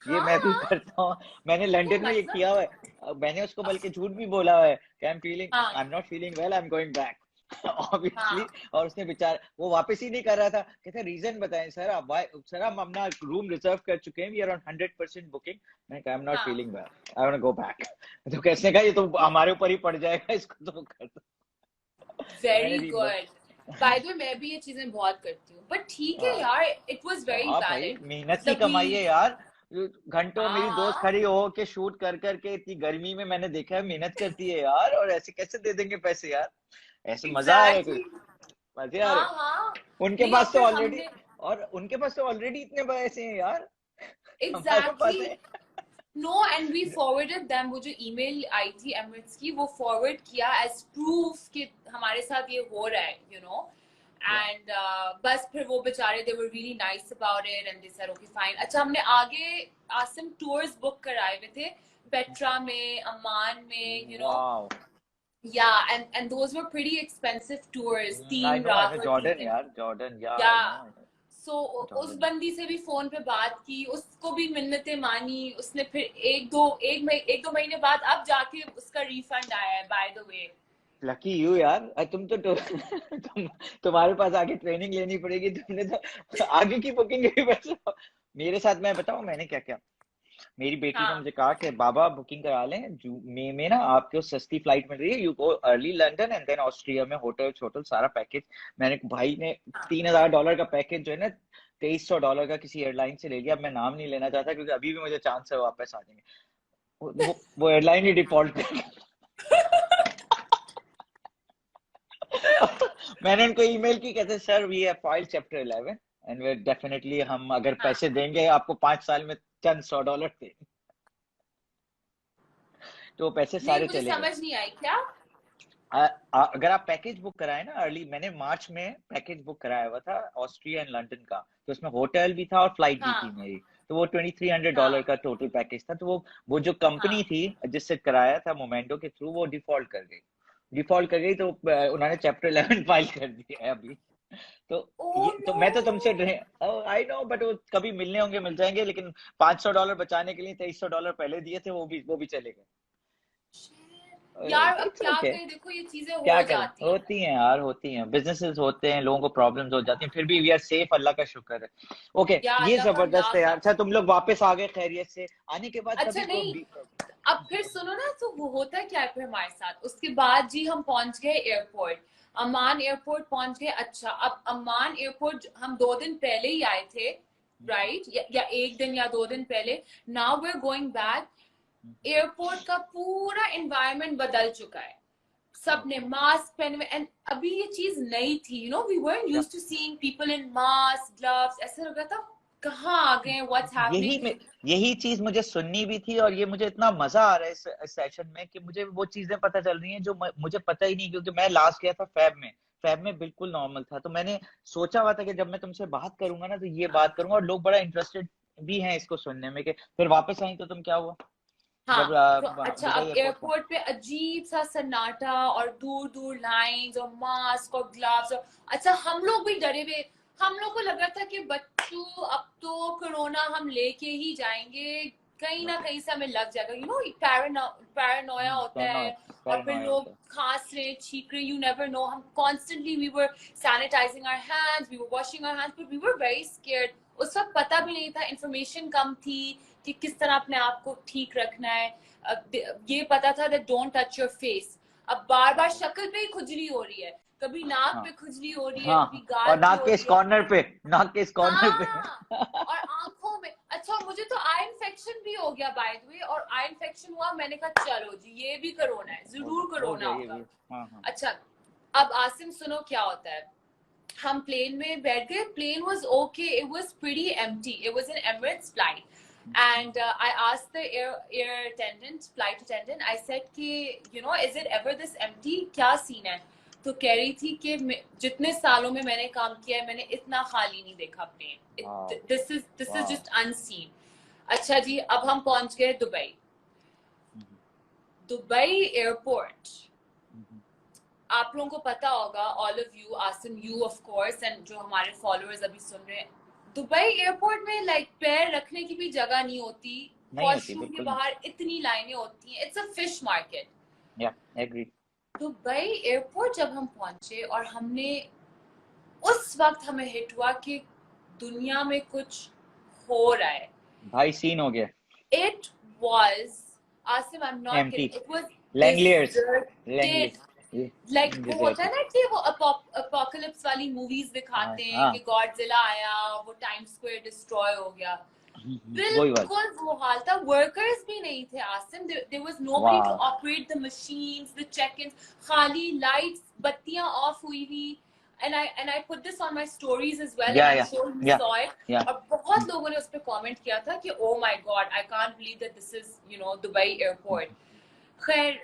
ये मैं भी हाँ करता हूँ। मैंने तो लंदन में ये मतलब किया हुआ है, मैंने उसको बल्कि झूठ भी बोला हुआ है कि हाँ आई am not feeling well, I am going back हाँ ऑब्वियसली। और उसने बेचारा वो वापस ही नहीं कर रहा था, कहते रीजन बताएं सर आप, सर हम अपना रूम रिजर्व कर चुके हैं, वी आर ऑन 100% बुकिंग। मैं कहा आई एम नॉट हाँ feeling well, I want to go back. तो कैसे कहा ये तो हमारे ऊपर ही पड़ जाएगा, इसको तो कर दो। मैंने वेरी भी गुड। बाय द वे मैं भी ये चीजें बहुत करती हूँ, बट ठीक है हाँ यार, इट वाज वेरी हाँ भाई, वैलिड। मेहनत की मतलब कमाई है भी यार। घंटों हाँ मेरी दोस्त हाँ खड़ी हो के शूट कर करके, इतनी गर्मी में मैंने देखा है, मेहनत करती है यार, और ऐसे कैसे दे देंगे पैसे यार? ऐसे मजा आ रहा है कोई? एग्जैक्टली, मजे आ रहे हाँ हैं। हाँ। उनके नहीं और पास तो फिर ऑलरेडी, हमने और उनके पास तो ऑलरेडी इतने पैसे हैं यार, हमारे पास एग्जैक्टली है। No, and we forwarded them, वो जो ईमेल आई थी एमिरेट्स की वो फॉरवर्ड किया एज प्रूफ कि हमारे साथ ये हो रहा है, या एंड बस फिर वो बेचारे they were really nice about it and they said okay fine. अच्छा हमने आगे आसिम टूर्स बुक कराए हुए थे पेट्रा में, अमान में, wow, yeah and those were pretty expensive tours, I 3 no, I know रात 3 जॉर्डन दिन यार, जॉर्डन, या या आई नो सो उस जॉर्डन। बंदी से भी फोन पे बात की, उसको भी मिन्नतें मानी, उसने फिर एक दो महीने बाद अब जाके उसका रिफंड आया है by the way. Lucky you यार, तुम तो तुम्हारे पास आगे ट्रेनिंग लेनी पड़ेगी, तुमने तो आगे की बुकिंग भी पैसे। मेरे साथ मैं बताऊं मैंने क्या क्या, मेरी बेटी ने हाँ मुझे कहा कि बाबा बुकिंग करा लें, मई में ना आपको सस्ती फ्लाइट मिल रही है, you go early London and then Austria में होटल होटल सारा पैकेज। मैंने भाई ने $3000 का पैकेज जो है ना, $2300 का किसी एयरलाइन से ले लिया। अब मैं नाम नहीं लेना चाहता क्योंकि अभी भी मुझे चांस है वापस आ जाएंगे, वो एयरलाइन ही डिफॉल्ट कर मैंने उनको ईमेल की, कहते sir we have filed chapter 11 and we definitely, हम अगर हाँ पैसे देंगे आपको 5 साल में चंद $100 देंगे, तो वो पैसे नहीं सारे मुझे चले गए। समझ नहीं आई क्या। अगर आप पैकेज बुक कराए ना अर्ली, मैंने मार्च में पैकेज बुक कराया हुआ था ऑस्ट्रिया एंड लंदन का, तो उसमें होटल भी था और फ्लाइट भी थी हाँ मेरी, तो वो $2300 हाँ का टोटल पैकेज था। तो वो जो कंपनी हाँ थी जिससे कराया था मोमेंटो के थ्रू, वो डिफॉल्ट कर गई, तो उन्होंने चैप्टर 11 फाइल कर दिया है अभी। तो ओह ये तो नो। मैं तो तुमसे आई नो, बट वो कभी मिलने होंगे मिल जाएंगे, लेकिन $500 बचाने के लिए $2300 पहले दिए थे, वो भी चले गए। यार अब इट्स क्या ओके, करें, देखो ये चीजें क्या हो करें, जाती हैं। होती हैं यार, होती हैं, बिजनेसेस होते हैं, लोगों को प्रॉब्लम्स हो जाती हैं, फिर भी वी आर सेफ, अल्लाह का शुक्र है। ओके, या ये अल्लाह का जबरदस्त है लाख यार। लाख अच्छा तुम शुक्र। लोग वापस आ गए खैरियत से, आने के बाद अच्छा कभी को नहीं, अब फिर सुनो ना, तो वो होता है क्या है फिर हमारे साथ, उसके बाद जी हम पहुंच गए एयरपोर्ट, अमान एयरपोर्ट पहुंच गए। अच्छा अब अमान एयरपोर्ट हम 2 दिन पहले ही आए थे, राइट, या 1 दिन या 2 दिन पहले। Now we are going back, airport का पूरा एनवायरनमेंट बदल चुका है, सबने ओके, मास्क पहने हुए, एंड अभी ये चीज नई थी, we weren't used to seeing people in masks, gloves, ऐसा लग रहा था कहाँ आ गए, व्हाट्स यही हैपनिंग। में यही चीज मुझे सुननी भी थी, और ये मुझे इतना मजा आ रहा है इस सेशन में कि मुझे वो चीजें पता चल रही हैं जो मुझे पता ही नहीं, क्योंकि मैं लास्ट गया था फैब में बिल्कुल नॉर्मल था। तो मैंने सोचा हुआ था कि जब मैं तुमसे बात करूंगा ना, तो ये बात करूंगा, और लोग बड़ा इंटरेस्टेड भी हैं इसको सुनने में। कि फिर वापस आई तो तुम क्या हुआ हाँ जब तो अच्छा दुबई अब एयरपोर्ट पर? एयरपोर्ट पे अजीब सा सन्नाटा और दूर दूर लाइंस और मास्क और ग्लव्स और अच्छा हम लोग भी डरे हुए, हम लोग को लग रहा था कि बच्चों अब तो कोरोना हम लेके ही जाएंगे, कहीं ना कहीं से हमें लग जाएगा, यू नो, पैरानोया होता है, और फिर पैरानोया लोग होता है। खांस रहे, छींक रहे, यू नेवर नो। हम constantly we were sanitising our hands, we were washing our hands, but we were very scared. उस वक्त पता भी नहीं था, इंफॉर्मेशन कम थी कि किस तरह अपने आप को ठीक रखना है। ये पता था that don't touch your face. अब बार बार शक्ल पे ही खुजली हो रही है, कभी नाक हाँ पे खुजली हो रही है, कभी हाँ, गाल और पे नाक हो के इस रही है। कॉर्नर पे, नाक के इस कॉर्नर पे। हाँ, और आंखों में। अच्छा, मुझे तो आई इन्फेक्शन भी हो गया बाय द वे, और आई इन्फेक्शन हुआ, मैंने कहा चलो जी ये भी कोरोना है, जरूर हो कोरोना गया ये होगा। भी। हाँ हाँ। अच्छा, अब आसिम सुनो क्या होता है। हम प्लेन में बैठ गए, plane was okay, it was pretty empty, it was an Emirates flight, and I asked the air attendant, flight attendant, I said कि you know, is it ever this empty, क्या सीन है। तो कह रही थी कि जितने सालों में मैंने काम किया है, मैंने इतना खाली नहीं देखा plane, this is just unseen. अच्छा जी, अब हम पहुंच गए दुबई। दुबई एयरपोर्ट, आप लोगों को पता होगा, all of you, Asim, you of course, and जो हमारे फॉलोअर्स अभी सुन रहे हैं, दुबई एयरपोर्ट में लाइक पैर रखने की भी जगह नहीं होती, वॉशरूम के बाहर इतनी लाइनें होती हैं, इट्स अ फिश मार्केट। या एग्री। दुबई एयरपोर्ट जब हम पहुंचे, और हमने, उस वक्त हमें हिट हुआ कि दुनिया में कुछ हो रहा है भाई, सीन हो गया। It was, Asim, I am not empty, kidding, it was Langoliers, deserted. Like वो होता है ना कि वो अपोकलिप्स वाली मूवीज दिखाते हैं कि गॉडजिला आया, वो टाइम स्क्वायर डिस्ट्रॉय हो गया, बिल्कुल वो हाल था। वर्कर्स भी नहीं थे Asim, there was nobody to operate the machines, the check in, खाली लाइट्स, बत्तियां ऑफ हुई हुई। and I put this on my stories as well, and I'm sure you saw it. और बहुत लोगों ने उस पे कमेंट किया था कि oh my god, I can't believe that this is, you know, Dubai airport. खैर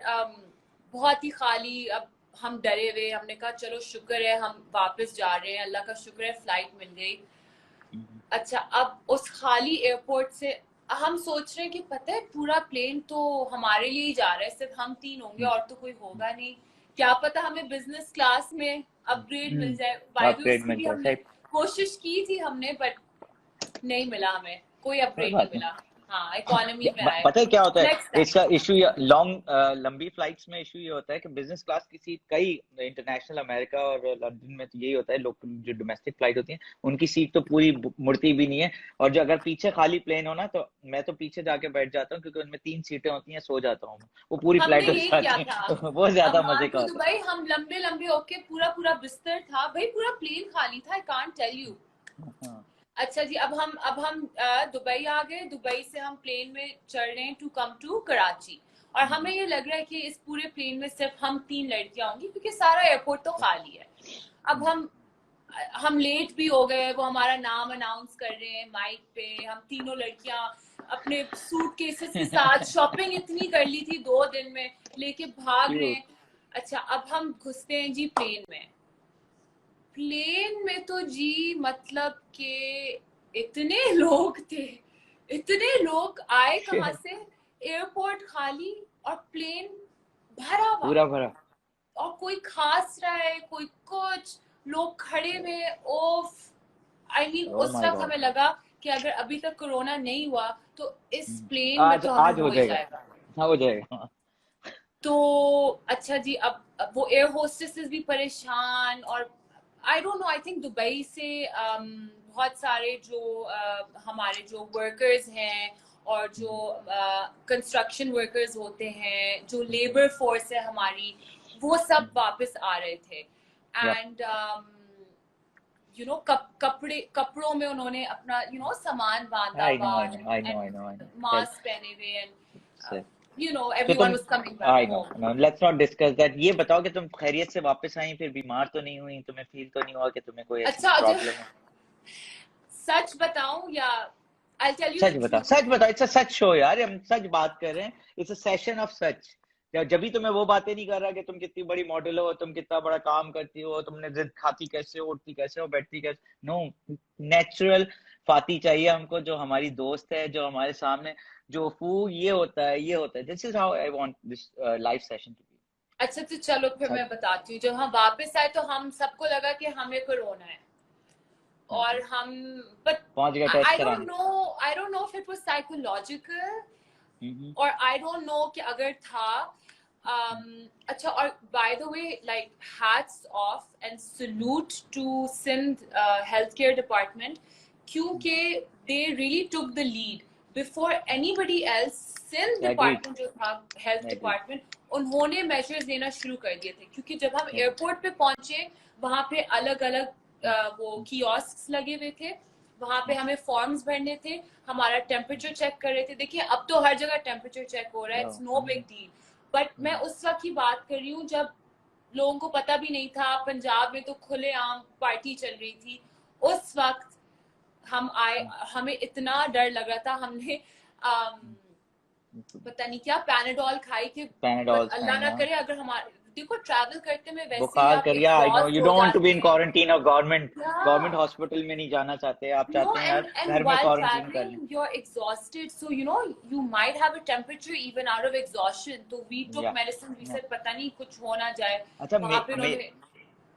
बहुत ही खाली। अब हम डरे हुए, हमने कहा चलो शुक्र है हम वापस जा रहे हैं, अल्लाह का शुक्र है फ्लाइट मिल गई। अच्छा, अब उस खाली एयरपोर्ट से हम सोच रहे हैं कि पता है पूरा प्लेन तो हमारे लिए ही जा रहा है, सिर्फ हम 3 होंगे और तो कोई होगा नहीं, क्या पता हमें बिजनेस क्लास में अपग्रेड मिल जाए। बाय द वे उसकी भी हमने कोशिश की थी हमने, बट नहीं मिला, हमें कोई अपग्रेड नहीं मिला। हाँ, इकोनॉमी में आए। पता है क्या होता है इसका इशू? लंबी फ्लाइट्स में इशू ये होता है कि बिजनेस क्लास की सीट, कई इंटरनेशनल अमेरिका और लंदन में तो यही होता है, लोग जो डोमेस्टिक फ्लाइट होती है उनकी सीट तो पूरी मुड़ती भी नहीं है, और जो अगर पीछे खाली प्लेन हो ना, तो मैं तो पीछे जाके बैठ जाता हूँ, क्योंकि उनमें 3 सीटें होती हैं, सो जाता हूँ, वो पूरी फ्लाइट हो जाती है। वो ज्यादा मजे का होता है। हम लंबे लंबे होके, पूरा बिस्तर था भाई, पूरा प्लेन खाली था, आई कांट टेल यू। अच्छा जी, अब हम दुबई आ गए। दुबई से हम प्लेन में चढ़ रहे हैं टू कम टू कराची, और हमें ये लग रहा है कि इस पूरे प्लेन में सिर्फ हम 3 लड़कियां होंगी, क्योंकि सारा एयरपोर्ट तो खाली है। अब हम लेट भी हो गए, वो हमारा नाम अनाउंस कर रहे हैं माइक पे, हम तीनों लड़कियां अपने सूटकेसेस के साथ, शॉपिंग इतनी कर ली थी 2 दिन में, लेके भाग रहे हैं। अच्छा, अब हम घुसते हैं जी प्लेन में। प्लेन में तो जी मतलब के इतने लोग थे, इतने लोग आए कहाँ से, एयरपोर्ट खाली और प्लेन भरा हुआ, पूरा भरा, और कोई खास रहा है, कोई कुछ, लोग खड़े में। ओफ, आई मीन उस वक्त हमें लगा कि अगर अभी तक कोरोना नहीं हुआ तो इस प्लेन में तो हमें हो जाएगा। हाँ, हो जाएगा। तो अच्छा जी, अब वो एयर होस्टेसेस भी परेशान, और I don't know, I think Dubai से बहुत सारे जो हमारे जो वर्कर्स हैं, और जो कंस्ट्रक्शन वर्कर्स होते हैं, जो लेबर फोर्स है हमारी, वो सब वापस आ रहे थे। एंड यू नो, कपड़ों में उन्होंने अपना सामान बांधा हुआ, मास्क पहने हुए, and you know, everyone was coming back home. No, let's not discuss that. ये बताओ कि तुम खैरियत से वापस आई, फिर बीमार तो नहीं हुई, तुम्हें फील तो नहीं हुआ कि तुम्हें कोई ऐसी प्रॉब्लम है? सच बताऊं या I'll tell you? सच बता, इट्स अ सच शो यार, हम सच बात कर रहे हैं, it's a session of such. जब भी तुम्हें वो बातें नहीं कर रहा कि तुम कितनी बड़ी मॉडल हो, तुम कितना बड़ा काम करती हो, तुमने जिद खाती कैसे हो, उठती कैसे हो, बैठती कैसे, नो, नेचुरल फाती चाहिए हमको, जो हमारी दोस्त है, जो हमारे सामने, जो ये होता है। This is how I want this live session to be. अच्छा, तो चलो फिर मैं बताती हूँ। जब हम वापस आए तो हम सबको लगा कि हमें कोरोना है, और हम but पहुंच गए टेस्ट I कराने। don't know if it was psychological और I don't know कि अगर था अच्छा और by the way like hats off and salute to Sindh healthcare department क्योंकि they really took the lead before anybody else। Sindh department जो था health department उन्होंने measures लेना शुरू कर दिए थे क्योंकि जब हम airport पे पहुंचे वहां पे अलग अलग वो kiosks लगे हुए थे, वहां पे हमें फॉर्म्स भरने थे, हमारा टेम्परेचर चेक कर रहे थे। देखिए अब तो हर जगह टेम्परेचर चेक हो रहा है, it's no big deal, but मैं उस वक्त की बात कर रही हूँ जब लोगों को पता भी नहीं था, पंजाब में तो खुलेआम पार्टी चल रही थी। उस वक्त हम आए, हमें इतना डर लग रहा था, हमने पता नहीं क्या पैनाडोल खाई कि अल्लाह ना करे अगर हमारे देखो ट्रैवल करते में वैसे बुखार कर गया, I know you don't want to be in quarantine और गवर्नमेंट हॉस्पिटल में नहीं जाना चाहते, आप चाहते हैं यार घर में क्वारंटाइन कर लें। You are exhausted so you know you might have a temperature even out of exhaustion, तो we took medicine, we said पता नहीं कुछ हो ना जाए। अच्छा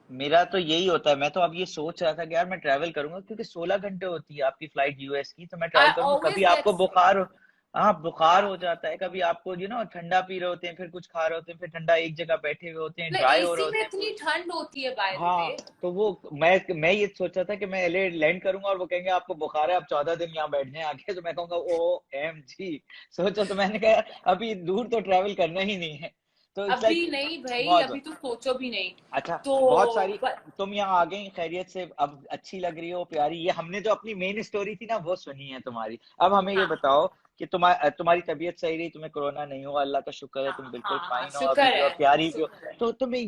मेरा तो यही होता है, मैं तो अब ये सोच रहा था कि यार मैं ट्रैवल करूंगा क्योंकि 16 घंटे होती है आपकी फ्लाइट यूएस की, तो मैं ट्रैवल करूंगा, कभी आपको बुखार हो जाता है, कभी आपको ठंडा पी रहे होते हैं, फिर कुछ खा रहे होते हैं, फिर ठंडा एक जगह बैठे हुए होते हैं, ड्राई हो रहे होते हैं, इतनी ठंड होती है बाय द वे। तो वो मैं ये सोचा था कि मैं एलए लैंड करूंगा और वो कहेंगे आपको बुखार है, आप 14 दिन यहाँ बैठने आके, तो मैं कहूंगा OMG। सोचो, तो मैंने कहा अभी दूर तो ट्रैवल करना ही नहीं है, तो अभी नहीं भाई, अभी तो सोचो भी नहीं। अच्छा तो बहुत सारी तुम यहाँ आ गई खैरियत से, अब अच्छी लग रही हो, प्यारी, ये हमने जो अपनी मेन स्टोरी थी ना वो सुनी है तुम्हारी। अब हमें ये बताओ कि तुम्हारी तबीयत सही रही, तुम्हें कोरोना नहीं हुआ, अल्लाह का शुक्र है, तुम बिल्कुल फाइन हो अभी और प्यारी भी हो। तो तुम्हें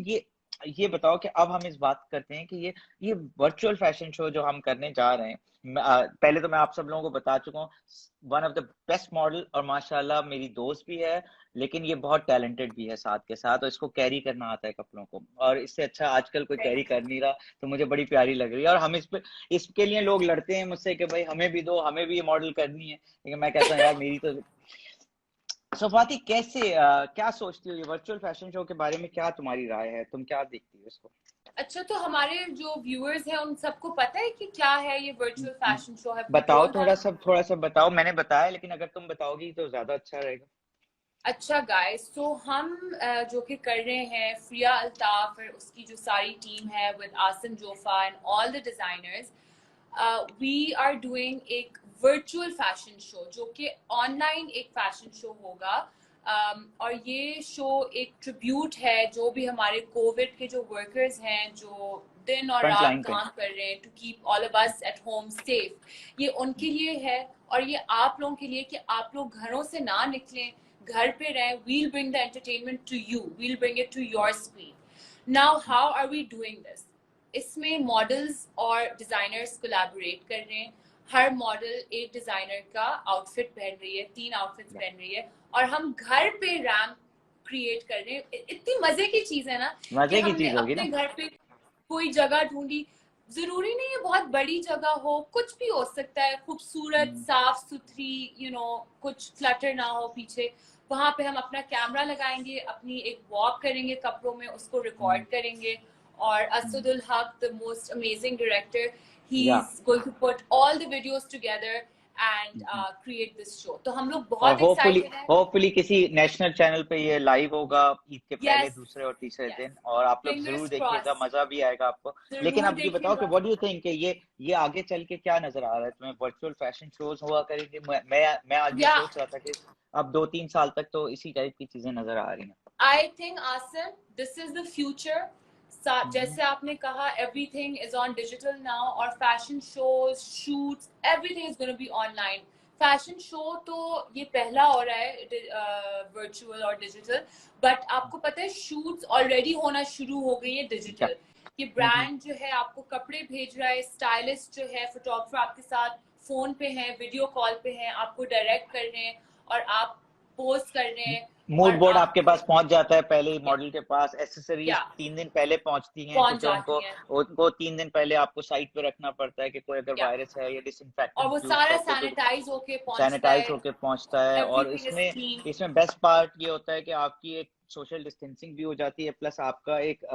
ये बताओ कि अब हम इस बात करते हैं कि ये वर्चुअल फैशन शो जो हम करने जा रहे हैं, पहले तो मैं आप सब लोगों को बता चुका हूँ, one of the best model और माशाल्लाह मेरी दोस्त भी है, लेकिन ये बहुत टैलेंटेड भी है साथ के साथ, और इसको कैरी करना आता है कपड़ों को, और इससे अच्छा आजकल कोई कैरी कर नहीं रहा, तो मुझे बड़ी प्यारी लग रही है। और हम इसके लिए लोग लड़ते हैं मुझसे कि भाई हमें भी दो, हमें भी ये मॉडल करनी है, लेकिन मैं कहता हूँ यार मेरी तो स्वाति कैसे क्या सोचती हो ये वर्चुअल फैशन शो के बारे में, क्या तुम्हारी राय है, तुम क्या देखती हो इसको? अच्छा, तो हमारे जो व्यूअर्स हैं उन सबको पता है कि क्या है ये वर्चुअल फैशन शो है? बताओ थोड़ा सा बताओ, मैंने बताया लेकिन अगर तुम बताओगी तो ज्यादा अच्छा रहेगा। अच्छा गाइस, तो हम जो कि कर रहे हैं, फ्रिया अल्ताफ और उसकी जो सारी टीम है with Asim Jofa and all the designers, we are doing एक वर्चुअल फैशन शो जो कि ऑनलाइन एक फैशन शो होगा। और ये शो एक ट्रिब्यूट है जो भी हमारे कोविड के जो वर्कर्स हैं जो दिन और रात काम कर रहे हैं to keep all of us at home safe, ये उनके लिए है और ये आप लोगों के लिए कि आप लोग घरों से ना निकलें, घर पे रहें। We'll bring the entertainment to you, we'll bring it to your screen. Now how are we doing this? इसमें मॉडल्स और डिजाइनर्स कोलैबोरेट कर रहे हैं, हर मॉडल एक डिजाइनर का आउटफिट पहन रही है, 3 आउटफिट्स पहन रही है, और हम घर पे रैम्प क्रिएट कर रहे हैं। इतनी मजे की चीज है ना, मजे की चीज होगी ना। अपने घर पे कोई जगह ढूंढी, जरूरी नहीं है बहुत बड़ी जगह हो, कुछ भी हो सकता है, खूबसूरत साफ सुथरी, यू नो कुछ क्लटर ना हो पीछे, वहां पे हम अपना कैमरा लगाएंगे, अपनी एक वॉक करेंगे कपड़ों में, उसको रिकॉर्ड करेंगे, और Asadul Haq, the most amazing director, he is going to put all the videos together and create this show. तो हम लोग बहुत एक्साइटेड हैं। होपफुली किसी नेशनल चैनल पे ये लाइव होगा ईद के पहले, दूसरे और तीसरे दिन, और आप लोग जरूर देखिएगा, मजा भी आएगा आपको। लेकिन अब ये बताओ कि व्हाट डू यू थिंक, ये आगे चल के क्या नजर आ रहा है तुम्हें? वर्चुअल फैशन शोज हुआ करेंगे? मैं आज भी सोच रहा था कि अब 2-3 साल तक तो इसी टाइप की चीजें नजर आ रही हैं। I think Asim, this is the future. जैसे आपने कहा, everything is on digital now, और fashion shows, shoots, everything is gonna be online. Fashion show तो ये पहला हो रहा है वर्चुअल और डिजिटल, बट आपको पता है शूट्स ऑलरेडी होना शुरू हो गई है डिजिटल। ये ब्रांड जो है आपको कपड़े भेज रहा है, स्टाइलिस्ट जो है, फोटोग्राफर आपके साथ फोन पे है, वीडियो कॉल पे है, आपको डायरेक्ट कर रहे हैं और आप पोस्ट कर रहे हैं। मूड बोर्ड आपके पास पहुंच जाता है पहले ही मॉडल के पास, एसेसरीज 3 दिन पहले पहुंचती हैं क्योंकि उनको 3 दिन पहले आपको साइट पे रखना पड़ता है कि कोई अगर वायरस है या डिसइंफेक्टेंट, और वो सारा सैनिटाइज होके पहुंचता है। और इसमें बेस्ट पार्ट ये होता है कि आपकी एक सोशल डिस्टेंसिंग भी हो जाती है, प्लस आपका एक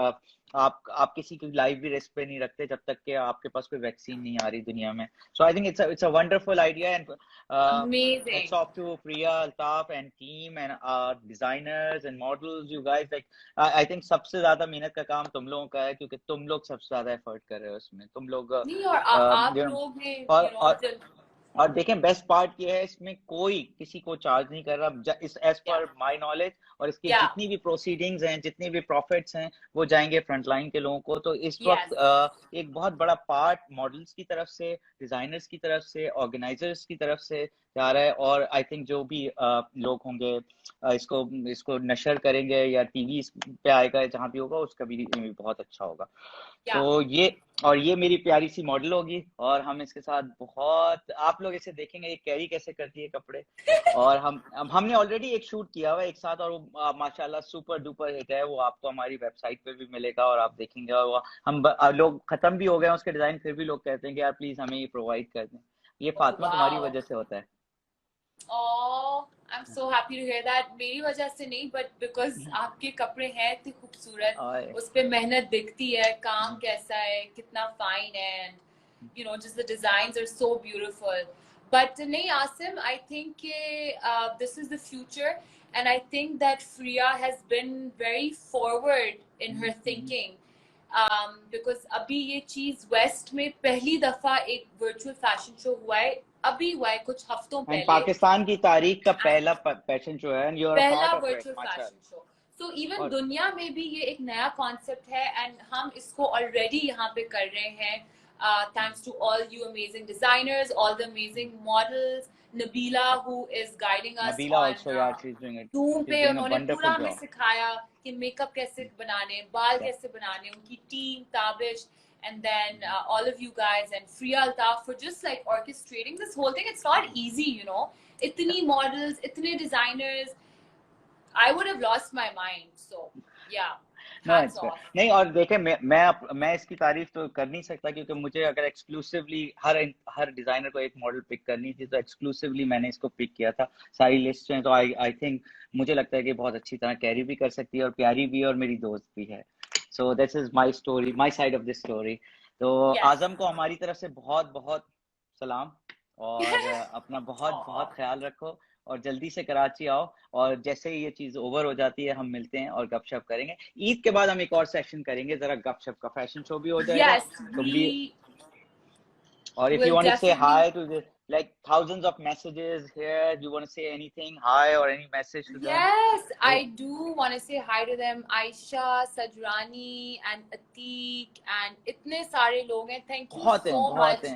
आप किसी की लाइफ भी रिस्क पे नहीं रखते जब तक कि आपके पास कोई वैक्सीन नहीं आ रही दुनिया में. So I think it's a wonderful idea, and hats Amazing. off to Priya, Altaf and team and designers and models. You guys, like I think सबसे ज्यादा मेहनत का काम तुम लोगों का है, क्योंकि तुम लोग सबसे ज्यादा एफर्ट कर रहे हो उसमें. तुम लोग नहीं, और आप you know, लोग ने और जब और देखें, बेस्ट पार्ट ये है, इसमें कोई किसी को चार्ज नहीं कर रहा इस एज पर माय नॉलेज. और इसके या जितनी भी प्रोसीडिंग्स हैं, जितने भी प्रॉफिट्स हैं, वो जाएंगे फ्रंटलाइन के लोगों को. तो इस वक्त यस एक बहुत बड़ा पार्ट मॉडल्स की तरफ से, डिजाइनर्स की तरफ से, ऑर्गेनाइजर्स की तरफ से जा रहा है. और आई थिंक जो भी लोग होंगे इसको इसको नशर करेंगे या टीवी पे आएगा, जहां भी होगा, उसका भी बहुत अच्छा होगा. या तो ये मेरी प्यारी सी मॉडल होगी, और हम इसके साथ बहुत, आप लोग इसे देखेंगे ये कैरी कैसे करती है कपड़े. और हमने ऑलरेडी एक शूट किया हुआ है एक साथ, और वो माशाल्लाह सुपर डुपर हिट है. वो आपको हमारी वेबसाइट पे भी मिलेगा और आप देखेंगे. और लोग खत्म भी हो गए हैं उसके डिजाइन, फिर भी लोग कहते हैं कि यार प्लीज हमें ये प्रोवाइड कर दें. ये फातिमा तुम्हारी वाओ. वजह से होता है. Oh, I'm so happy to hear that. मेरी वजह से नहीं, but because आपके कपड़े हैं इतने खूबसूरत, उस पे मेहनत दिखती है, काम कैसा है, कितना फाइन है, and just the designs are so beautiful. But नहीं Asim, I think this is the future, and I think that Freya has been very forward in her thinking. Because अभी ये चीज वेस्ट में पहली दफा एक वर्चुअल फैशन शो हुआ है, अभी हुआ है कुछ हफ्तों पहले. पाकिस्तान की तारीख का पहला फैशन शो है, पहला virtual fashion show. So even दुनिया में भी ये एक नया कॉन्सेप्ट है, एंड हम इसको ऑलरेडी यहाँ पे कर रहे हैं. Thanks to all you amazing designers, all the amazing models. Nabila, who is guiding us Nabila on also, yeah, she's doing it. Zoom पे, उन्होंने पूरा हमें job. सिखाया कि मेकअप कैसे बनाने, बाल कैसे बनाने, उनकी team, Tabish, and then all of you guys and Freya, Altaf for just like orchestrating this whole thing. It's not easy, itni models, itne designers. I would have lost my mind. So yeah. नहीं, और देखे मैं इसकी तारीफ तो कर नहीं सकता, क्योंकि मुझे अगर एक्सक्लूसिवली हर डिजाइनर को एक मॉडल पिक करनी थी, तो एक्सक्लूसिवली मैंने इसको पिक किया था. सारी लिस्ट में तो आई थिंक मुझे लगता है कि बहुत अच्छी तरह कैरी भी कर सकती है, और प्यारी भी, और मेरी दोस्त भी है. So this is my story, my side of this story. तो आजम को हमारी तरफ से बहुत बहुत सलाम, और अपना बहुत बहुत ख्याल रखो, और जल्दी से कराची आओ. और जैसे ही ये चीज ओवर हो जाती है, हम मिलते हैं और गपशप करेंगे. ईद के बाद हम एक और सेशन करेंगे, जरा गपशप का, फैशन शो भी हो जाएगा. तुम भी, और इफ यू वांट टू से हाय to like thousands of messages here, do you want to say anything, hi, or any message to them? Yes, I do want to say hi to them. Aisha, Sajrani and Atiq and इतने सारे लोग हैं. Thank you so much.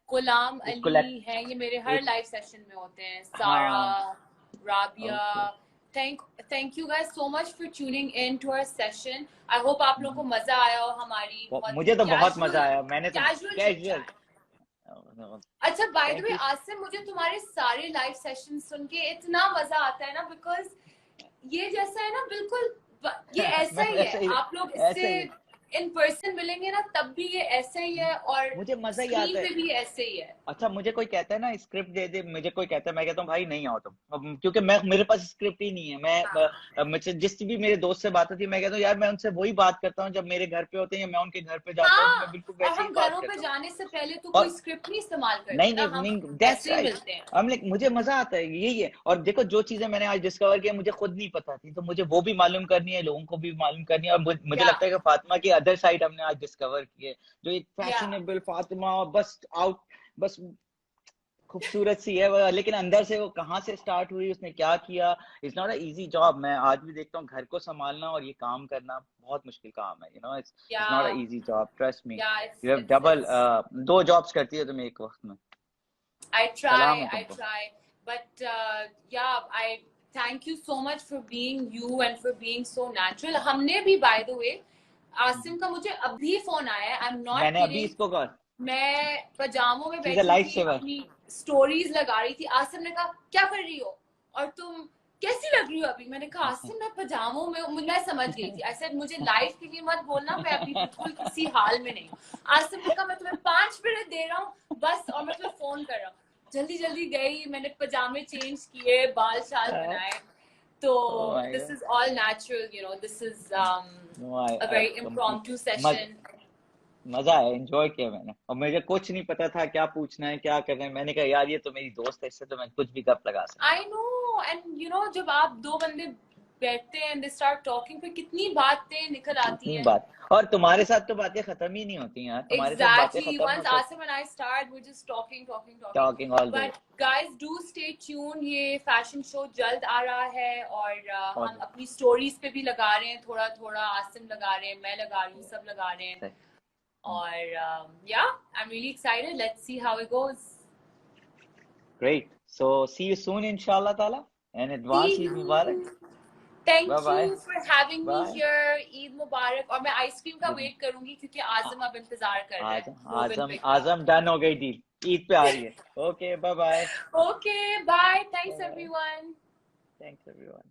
Ghulam Ali हैं, ये मेरे हर live session में होते हैं. सारा, Rabia, thank you guys so much for tuning in to our session. I hope आप लोगों को मजा आया हो हमारी. मुझे तो बहुत मजा आया. मैंने तो कैजुअल. अच्छा, बाय द वे आसिम, मुझे तुम्हारे सारे लाइव सेशन सुन के इतना मजा आता है ना, बिकॉज ये जैसा है ना, बिल्कुल ये ऐसा ही है. आप लोग इससे इन पर्सन मिलेंगे ना, तब भी ये ऐसे ही है, और मुझे मजा ही आता है. भी ऐसे ही है. अच्छा, मुझे कोई कहता है ना स्क्रिप्ट दे दे, मुझे कोई कहता है, मैं कहता हूँ भाई नहीं आओ तुम, क्योंकि मेरे पास स्क्रिप्ट ही नहीं है. मैं जिस भी मेरे दोस्त से बात होती है, मैं कहता हूँ यार मैं उनसे वही बात करता हूँ जब मेरे घर पे होते हैं, मैं उनके घर पे जाता हूँ. मैं बिल्कुल वैसे ही बात घरों पे जाने से पहले तो कोई स्क्रिप्ट नहीं इस्तेमाल करते. नहीं, हम मुझे मजा आता है, यही है. और देखो, जो चीजें मैंने आज डिस्कवर किया, मुझे खुद नहीं पता थी, तो मुझे वो भी मालूम करनी है, लोगों को भी मालूम करनी है. और मुझे लगता है कि फातिमा की अदर साइड हमने आज डिस्कवर किए, जो एक फैशनेबल फातिमा, बस खूबसूरत सी है, लेकिन अंदर से वो कहाँ से स्टार्ट हुई, उसने क्या किया. It's not a easy job. मैं आज भी देखता हूँ घर को संभालना और ये काम करना बहुत मुश्किल काम है. It's not a easy job, trust me. You have double 2 jobs करती है तुम एक वक्त में. I try, but I thank you so much for being you and for being so natural. हमने भी, by the way, आसिम का मुझे अभी फोन आया है. मैंने अभी इसको कहा, मैं पजामों में बैठी थी, अपनी स्टोरीज लगा रही थी. आसिम ने कहा क्या कर रही हो और तुम कैसी लग रही हो अभी. मैंने कहा आसिम मैं पजामों में, मैं समझ गई थी. आई सेड मुझे लाइव के लिए मत बोलना, मैं अभी बिल्कुल किसी हाल में नहीं. आसिम ने कहा मैं तुम्हें 5 मिनट दे रहा हूँ बस, और मैं तुम्हें फोन कर रहा हूँ. जल्दी जल्दी गई, मैंने पजामे चेंज किए, बाल शाल बनाए. So Oh my this God. is all natural, you know. This is No, a very impromptu session. मजा आया, एंजॉय किया मैंने, और मुझे कुछ नहीं पता था क्या पूछना है, क्या करना है। मैंने कहा यार ये तो मेरी दोस्त है, इससे तो मैं कुछ भी गप लगा सकता हूँ। I know, and you know, जब आप दो बंदे बैठते हैं and they start talking, फिर कितनी बातें निकल आती इतनी हैं। बात, और तुम्हारे साथ तो बातें खत्म ही नहीं होती यार, तुम्हारे साथ बातें Exactly. खत्म Once होते, Asim and I start, we're just talking. Talking all day. But guys, do stay tuned. ये फैशन शो जल्द आ रहा है, और हम अपनी स्टोरीज पे भी लगा रहे हैं, थोड़ा थोड़ा। आसिम लगा रहे हैं, मैं लगा रही हूँ, सब लगा रहे हैं। और yeah, I'm really excited. Let's see how it goes. Great. So see you soon, inshallah taala, and advance Eid Mubarak. Thank Bye-bye. you for having me Bye. here. Eid मुबारक। और मैं आइसक्रीम का वेट करूंगी क्योंकि आजम अब इंतजार कर रहा है। आजम डन हो गई डील, ईद पे आ रही है। Okay bye bye. Okay, bye. Thanks everyone. Thanks everyone.